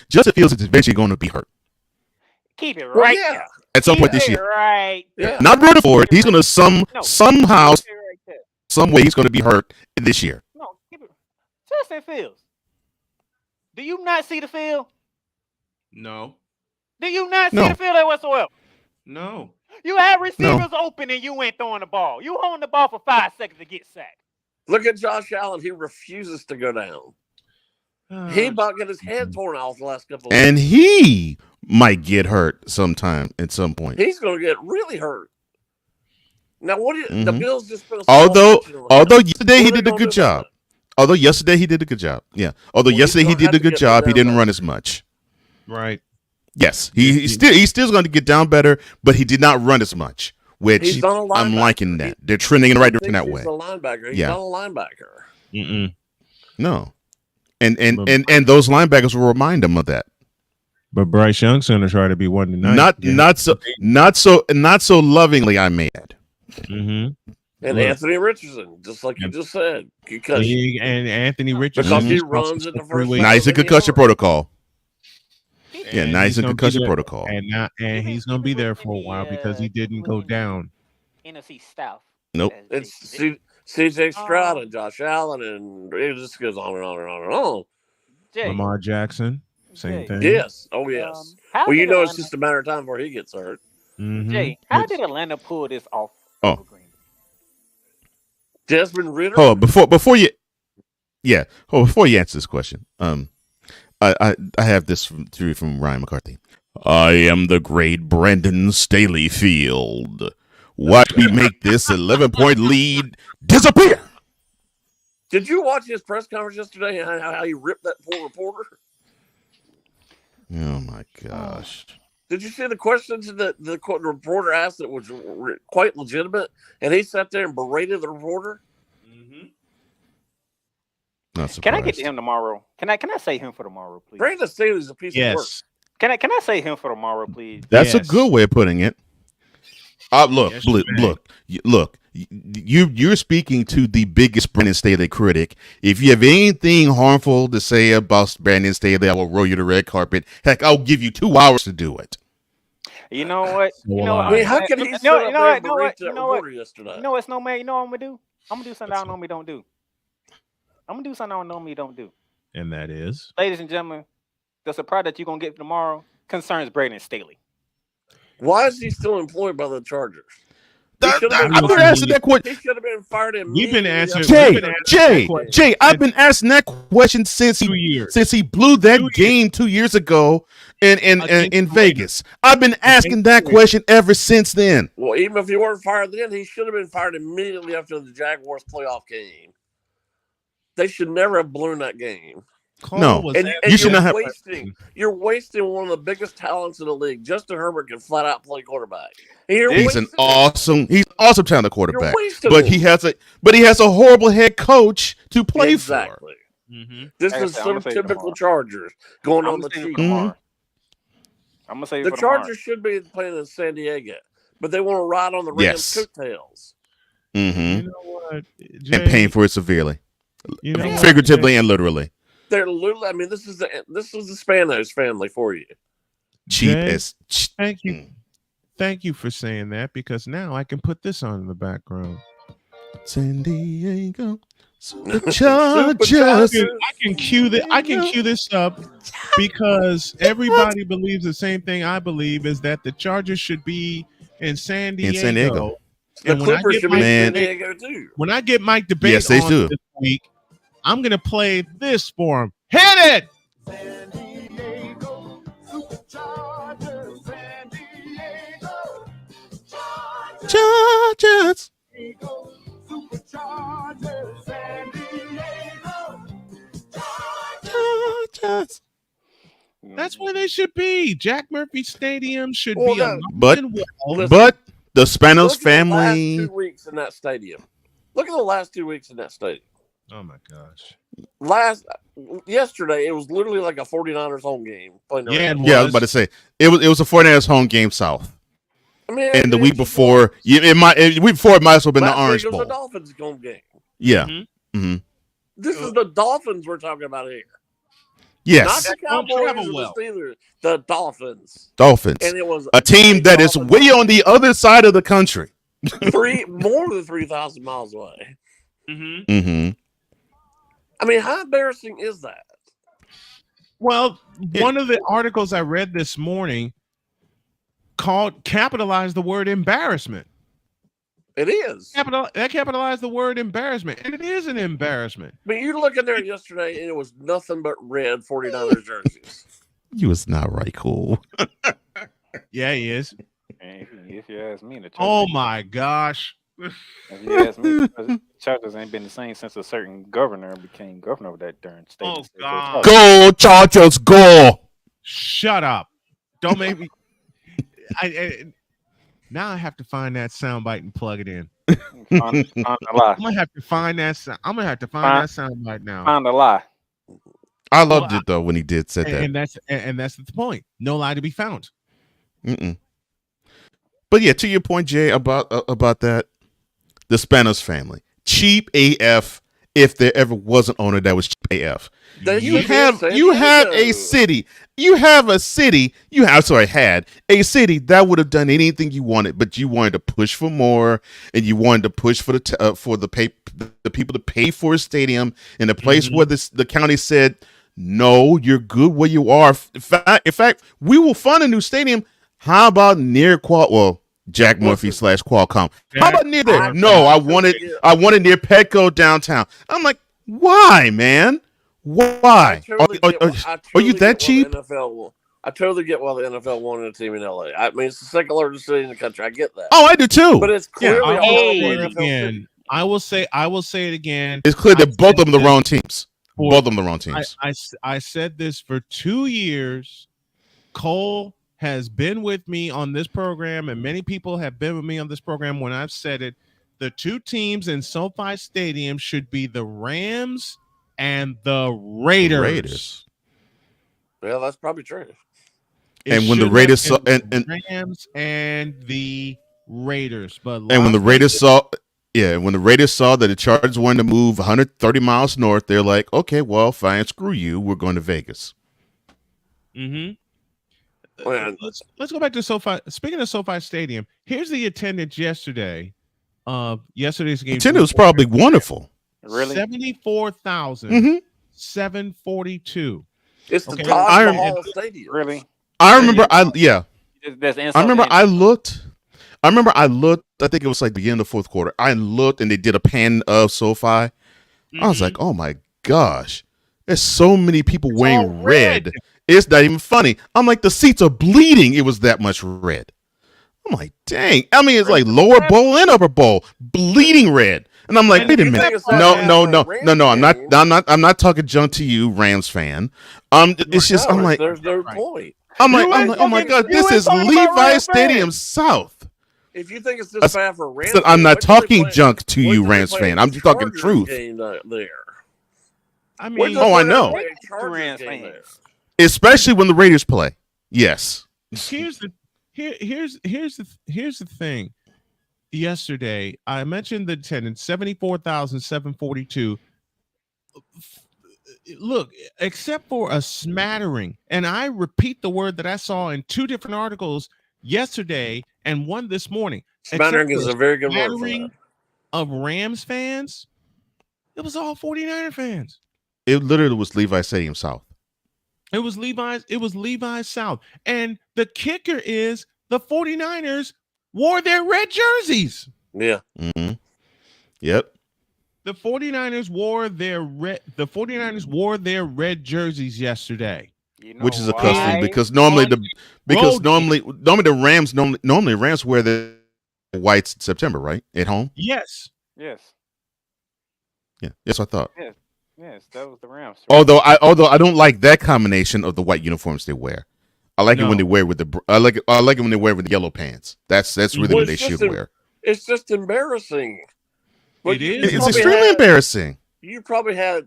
Justin Fields is eventually going to be hurt. Keep it right. Yeah. At some point this year. Right. Yeah. Not rooting for it. He's going to somehow, some way he's going to be hurt this year. No, keep it. Justin Fields. Do you not see the field? No. Do you not see the field there whatsoever? No. You had receivers open and you went throwing the ball. You holding the ball for 5 seconds to get sacked. Look at Josh Allen. He refuses to go down. He about got his head torn off the last couple of And weeks. he might get hurt sometime at some point. He's going to get really hurt. Now, what do you, the Bills just put a although yesterday he What are did they a gonna good do about job. Although yesterday he did a good job. Yeah. Although Well, yesterday he he's gonna did a have to good get job. He down didn't run better. as much. Right. Yes. He's still going to get down better, but he did not run as much. Which He's not a I'm linebacker. liking that. They're trending in the right He direction that thinks way. He's a linebacker. He's Yeah. not a linebacker. Mm-mm. No. And those linebackers will remind him of that. But Bryce Young's going to try to be one tonight. Not so lovingly, I may add. Mm-hmm. And Look. Anthony Richardson, just like you just said, concussion. And Anthony Richardson Because he is runs in the first. Nice in concussion protocol. Yeah, And nice he's in gonna be concussion there- protocol. And he's going to be there for a while because he didn't go down. NFC South. Nope. It's C.J. Stroud and Josh Allen, and it just goes on and on and on and on. Lamar Jackson, same thing. Yes. Oh, yes. how Well, you did know, it's Atlanta- just a matter of time before he gets hurt. Mhm. Jay, how did Atlanta pull this off? Oh. Desmond Ridder. Oh, before you answer this question, I have this from Ryan McCarthy. I am the great Brandon Staleyfield. Watch me make this 11-point lead disappear. Did you watch his press conference yesterday and how he ripped that poor reporter? Oh my gosh. Did you see the questions that the reporter asked that was quite legitimate, and he sat there and berated the reporter? Not Can I surprised. get to him tomorrow? Can I say him for tomorrow, please? Brandon Staley's a piece of work. Can I say him for tomorrow, please? That's a good way of putting it. Look. You're speaking to the biggest Brandon Staley critic. If you have anything harmful to say about Brandon Staley, I will roll you the red carpet. Heck, I'll give you 2 hours to do it. You know what? You know what? I mean, how can he sit up there and berate that reporter yesterday? You know what, Snowman? You know what I'm gonna do? I'm gonna do something I don't normally don't do. I'm gonna do something I normally don't do. And that is? Ladies and gentlemen, the surprise that you're gonna get tomorrow concerns Brandon Staley. Why is he still employed by the Chargers? I've been asking that question. He should have been fired We've been immediately. answering. Jay, I've been asking that question since he blew that game 2 years ago in Vegas. I've been asking that question ever since then. Well, even if he weren't fired then, he should have been fired immediately after the Jaguars playoff game. They should never have blown that game. No, And you should not have. You're wasting one of the biggest talents in the league. Justin Herbert can flat out play quarterback. He's an awesome talented quarterback, wasting but him. he has a horrible head coach to play Exactly. This is some typical Chargers going on the cheap. I'm gonna say The Chargers should be playing in San Diego, but they want to ride on the Rams' coattails. Mm-hmm. You know what, Jay? And paying for it severely, You know what, figuratively Jay? and literally. They're literally. I mean, this is the Spanos family for you. Cheap Jay, as. Thank you. Thank you for saying that, because now I can put this on in the background. San Diego, the Chargers. I can cue this up because everybody believes the same thing I believe, is that the Chargers should be in San Diego. In San Diego. And The Clippers should be in San Diego too. when I get Mike debate Yes, they on do. this week, I'm gonna play this for him. Hit it! Chargers. Chargers. That's where they should be. Jack Murphy Stadium should Well, be no, But well. the Spanos Look at the last family. 2 weeks in that stadium. Look at the last 2 weeks in that stadium. Oh my gosh. Yesterday, it was literally like a 49ers home game. Playing the Rams. Yeah, I was about to say it was a 49ers home game south. I mean, And the week before, it might have also been the last Orange week it was Bowl. the Dolphins home game. Yeah. Mm-hmm. This is the Dolphins we're talking about here. Yes. Not the Cowboys or the Steelers. The Dolphins. Dolphins. And it was a team that is way on the other side of the country. more than 3,000 miles away. Mm-hmm. I mean, how embarrassing is that? Well, one of the articles I read this morning capitalized the word embarrassment. It is. Capitalized the word embarrassment, and it is an embarrassment. I mean, you look in there yesterday, and it was nothing but red 49ers jerseys. You was not right, cool. Yeah, he is. If you ask me, Oh my gosh. If you ask me, the Chargers ain't been the same since a certain governor became governor of that darn state. Oh God! Go Chargers, go! Shut up! Don't make me. Now I have to find that soundbite and plug it in. Find a lie. I'm gonna have to find that. I'm gonna have to find that soundbite now. Find a lie. I loved it though when he said that, and that's the point. No lie to be found. But yeah, to your point, Jay, about that, the Spanos family, cheap AF. If there ever was an owner that was cheap AF, you have a city that would have done anything you wanted, but you wanted to push for more, and you wanted to push for the people to pay for a stadium in a place where the county said, no, you're good where you are. In fact, we will fund a new stadium. How about near Jack Murphy / Qualcomm? How about near there? No, I wanted near Petco downtown. I'm like, why, man? Why? Are you that cheap? I totally get why the NFL wanted a team in LA. I mean, it's the second largest city in the country. I get that. Oh, I do too. But it's clearly I will say it again. It's clear that both of them are the wrong teams. Both of them are the wrong teams. I said this for 2 years. Cole has been with me on this program, and many people have been with me on this program when I've said it. The two teams in SoFi Stadium should be the Rams and the Raiders. Well, that's probably true. And when the Raiders saw Rams and the Raiders, but when the Raiders saw that the Chargers wanted to move 130 miles north, they're like, okay, well, fine, screw you. We're going to Vegas. Let's go back to SoFi. Speaking of SoFi Stadium, here's the attendance yesterday of yesterday's game. Attendance was probably wonderful. Really? 74,742. It's the Taj Mahal Stadium. Really? I remember. I looked. I think it was like the beginning of the fourth quarter. I looked, and they did a pan of SoFi. I was like, oh my gosh, there's so many people wearing red. It's not even funny. I'm like, the seats are bleeding. It was that much red. I'm like, dang. I mean, it's like lower bowl and upper bowl, bleeding red. And I'm like, wait a minute. No. I'm not talking junk to you, Rams fan. It's just, I'm like, there's no point. I'm like, oh my God, this is Levi Stadium South. If you think it's this bad for Rams, I'm not talking junk to you, Rams fan. I'm just talking truth. I mean, I know. Especially when the Raiders play. Yes. Here's the thing. Yesterday, I mentioned the attendance, 74,742. Look, except for a smattering, and I repeat the word that I saw in two different articles yesterday and one this morning. Smattering is a very good word for that. Of Rams fans, it was all 49er fans. It literally was Levi Stadium South. It was Levi's South. And the kicker is the 49ers wore their red jerseys. Yeah. Mm-hmm. Yep. The 49ers wore their red jerseys yesterday. Which is a custom because normally the Rams wear the whites in September, right? At home? Yes. Yes. Yeah. Yes, I thought. Yes, that was the Rams. Although I don't like that combination of the white uniforms they wear. I like it when they wear with the I like it when they wear with the yellow pants. That's really what they should wear. It's just embarrassing. It is. It's extremely embarrassing. You probably had,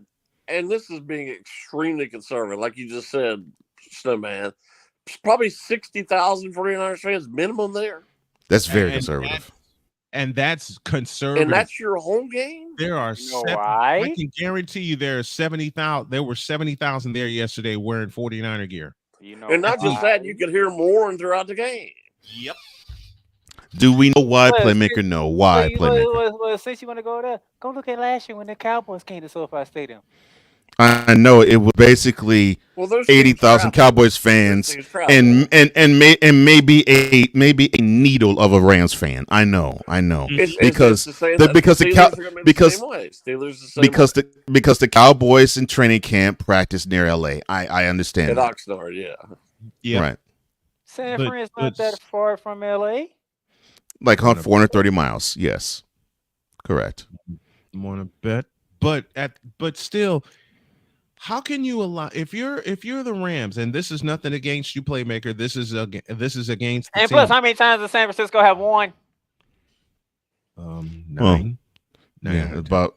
and this is being extremely conservative, like you just said, Snowman. Probably 60,000 49ers fans minimum there. That's very conservative. And that's conservative. And that's your home game? There are I can guarantee you there are 70,000. There were 70,000 there yesterday wearing 49er gear. And not just that, you could hear more throughout the game. Yep. Do we know why Playmaker? No. Why Playmaker? Well, since you want to go there, go look at last year when the Cowboys came to SoFi Stadium. I know it was basically 80,000 Cowboys fans and maybe a needle of a Rams fan. I know. Because the Cowboys in training camp practice near LA. I understand. At Oxnard, yeah. Right. San Fran's not that far from LA. Like 430 miles. Yes. Correct. Want to bet, but still, how can you allow if you're the Rams, and this is nothing against you, Playmaker. This is against the And team. plus, how many times does San Francisco have won? 9. About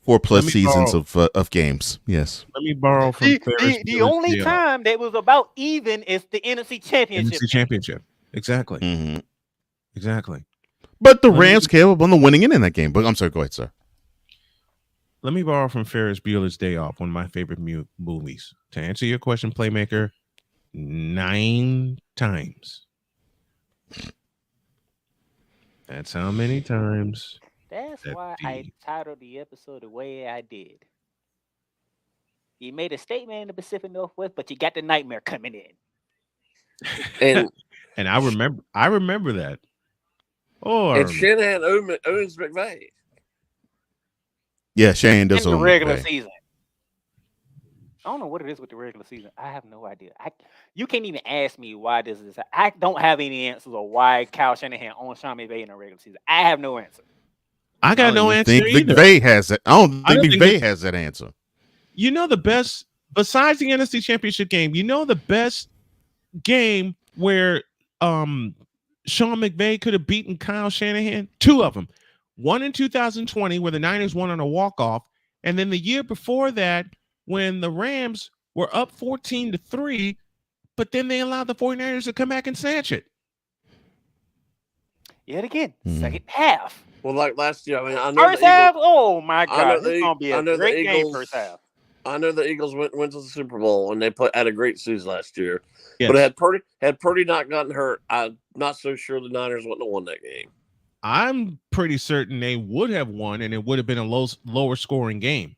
4+ seasons of games. Yes. Let me borrow from The only time that was about even is the NFC Championship. NFC Championship. Exactly. Mm-hmm. Exactly. But the Rams came on the winning end in that game. But I'm sorry, go ahead, sir. Let me borrow from Ferris Bueller's Day Off, one of my favorite movies. To answer your question, Playmaker, 9 times. That's how many times. That's why I titled the episode the way I did. You made a statement in the Pacific Northwest, but you got the nightmare coming in. And I remember that. Or and Shanahan owns McVay. Yeah, Shanahan does in the own regular McVay. season. I don't know what it is with the regular season. I have no idea. You can't even ask me why this is. I don't have any answers or why Kyle Shanahan owns Sean McVay in the regular season. I have no answer. I got no answer either. McVay has it. I don't think McVay has that answer. You know the best, besides the NFC Championship game, you know the best game where Sean McVay could have beaten Kyle Shanahan? 2 of them. One in 2020 where the Niners won on a walk-off, and then the year before that when the Rams were up 14-3, but then they allowed the 49ers to come back and snatch it. Yet again, second half. Well, like last year, I mean, I know First half, oh my God, this is going to be a great game first half. I know the Eagles went to the Super Bowl and they had a great season last year. Yes. But had Purdy not gotten hurt, I'm not so sure the Niners wouldn't have won that game. I'm pretty certain they would have won, and it would have been a lower scoring game.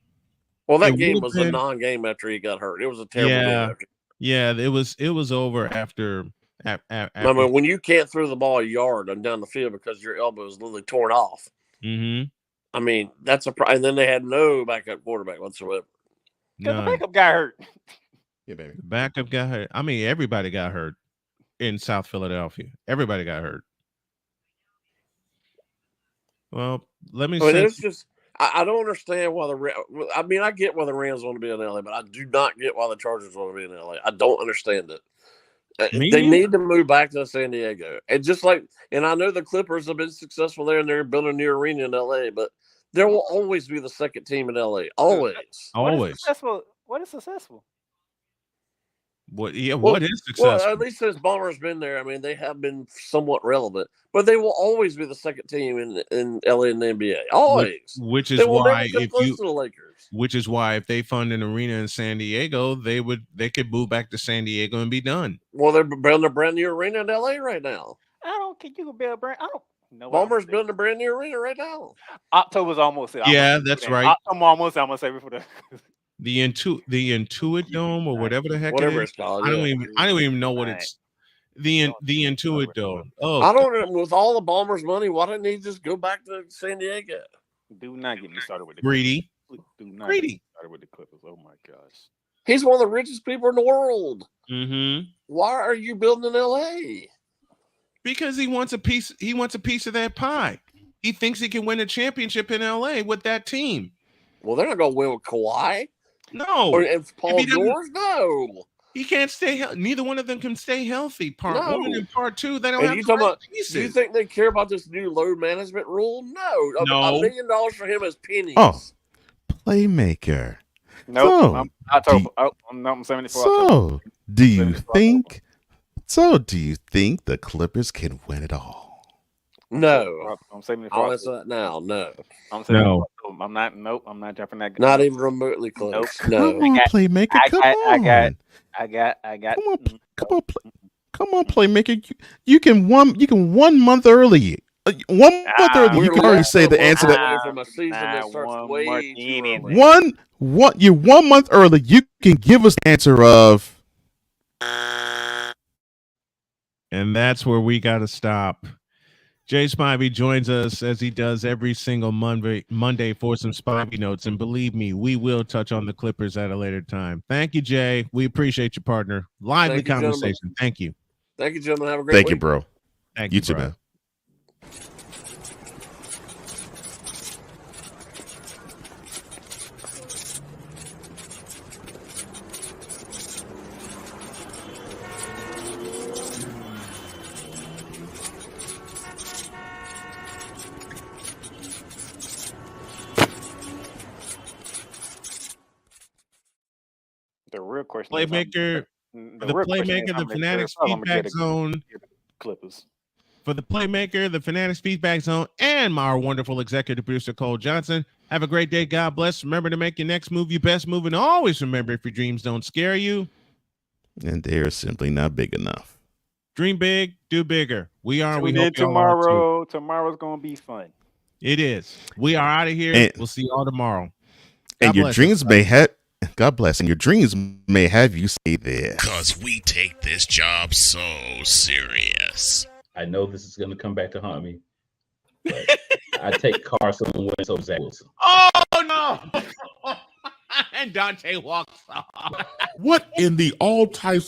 Well, that game was a non-game after he got hurt. It was a terrible game after. Yeah, it was over after. I mean, when you can't throw the ball a yard and down the field because your elbow is literally torn off. Mm-hmm. I mean, that's a problem. And then they had no backup quarterback whatsoever. Because the backup got hurt. Yeah, baby. Backup got hurt. I mean, everybody got hurt in South Philadelphia. Everybody got hurt. Well, let me say. It's just, I don't understand why I mean, I get why the Rams want to be in LA, but I do not get why the Chargers want to be in LA. I don't understand it. They need to move back to San Diego. And just like, and I know the Clippers have been successful there and they're building a new arena in LA, but there will always be the second team in LA. Always. Always. What is successful? What is successful? Well, at least since Bomber's been there, I mean, they have been somewhat relevant. But they will always be the second team in LA and the NBA. Always. Which is why if they fund an arena in San Diego, they could move back to San Diego and be done. Well, they're building a brand new arena in LA right now. I don't think you can build a brand. I don't know. Bomber's building a brand new arena right now. October's almost it. Yeah, that's right. October almost. I'm gonna say before the Intuit Dome or whatever the heck it's called. I don't even know what it's. The Intuit Dome. Oh, I don't know. With all the Bombers' money, why didn't he just go back to San Diego? Do not get me started with the greedy. Do not greedy. Get me started with the Clippers. Oh my gosh. He's one of the richest people in the world. Mm-hmm. Why are you building in LA? Because he wants a piece. He wants a piece of that pie. He thinks he can win a championship in LA with that team. Well, they're not going to win with Kawhi. No. Or if Paul George, no. He can't stay healthy. Neither one of them can stay healthy. Part 1 and part 2, they don't have talking about, pieces. Do you think they care about this new load management rule? No. $1 million for him is pennies. Oh, Playmaker. No, I'm 74. So, do you think the Clippers can win it all? No. I'm 74. I'll answer that now. No. I'm 74. I'm not. Nope. I'm not jumping that. Not even remotely close. Nope. No. Come on, Playmaker. Come on. I got. Come on, Playmaker. You can 1 month early. 1 month early. You can already say the answer that from a season that starts way too early. You're 1 month early. You can give us the answer of. And that's where we got to stop. Jay Spivey joins us as he does every single Monday for some Spivey notes. And believe me, we will touch on the Clippers at a later time. Thank you, Jay. We appreciate you, partner. Lively conversation. Thank you. Thank you, gentlemen. Have a great week. Thank you, bro. Thank you you, too, bro. man. question Playmaker, the real question is Playmaker, how the many Fanatics first I'm gonna feedback get zone. Clippers. For the Playmaker, the Fanatics feedback zone, and our wonderful executive producer, Cole Johnson. Have a great day. God bless. Remember to make your next move your best move. And always remember, if your dreams don't scare you, and they're simply not big enough. Dream big, do bigger. We are. We Tune in hope y'all are too. tomorrow. Tomorrow's gonna be fun. It is. We are out of here. And- we'll see y'all tomorrow. And God your bless dreams everybody. may have, God bless, and your dreams may have you stay there. Cause we take this job so serious. I know this is going to come back to haunt me, but I take Carson Wentz over Zach Wilson. Oh no! And Dante walks off. What in the all types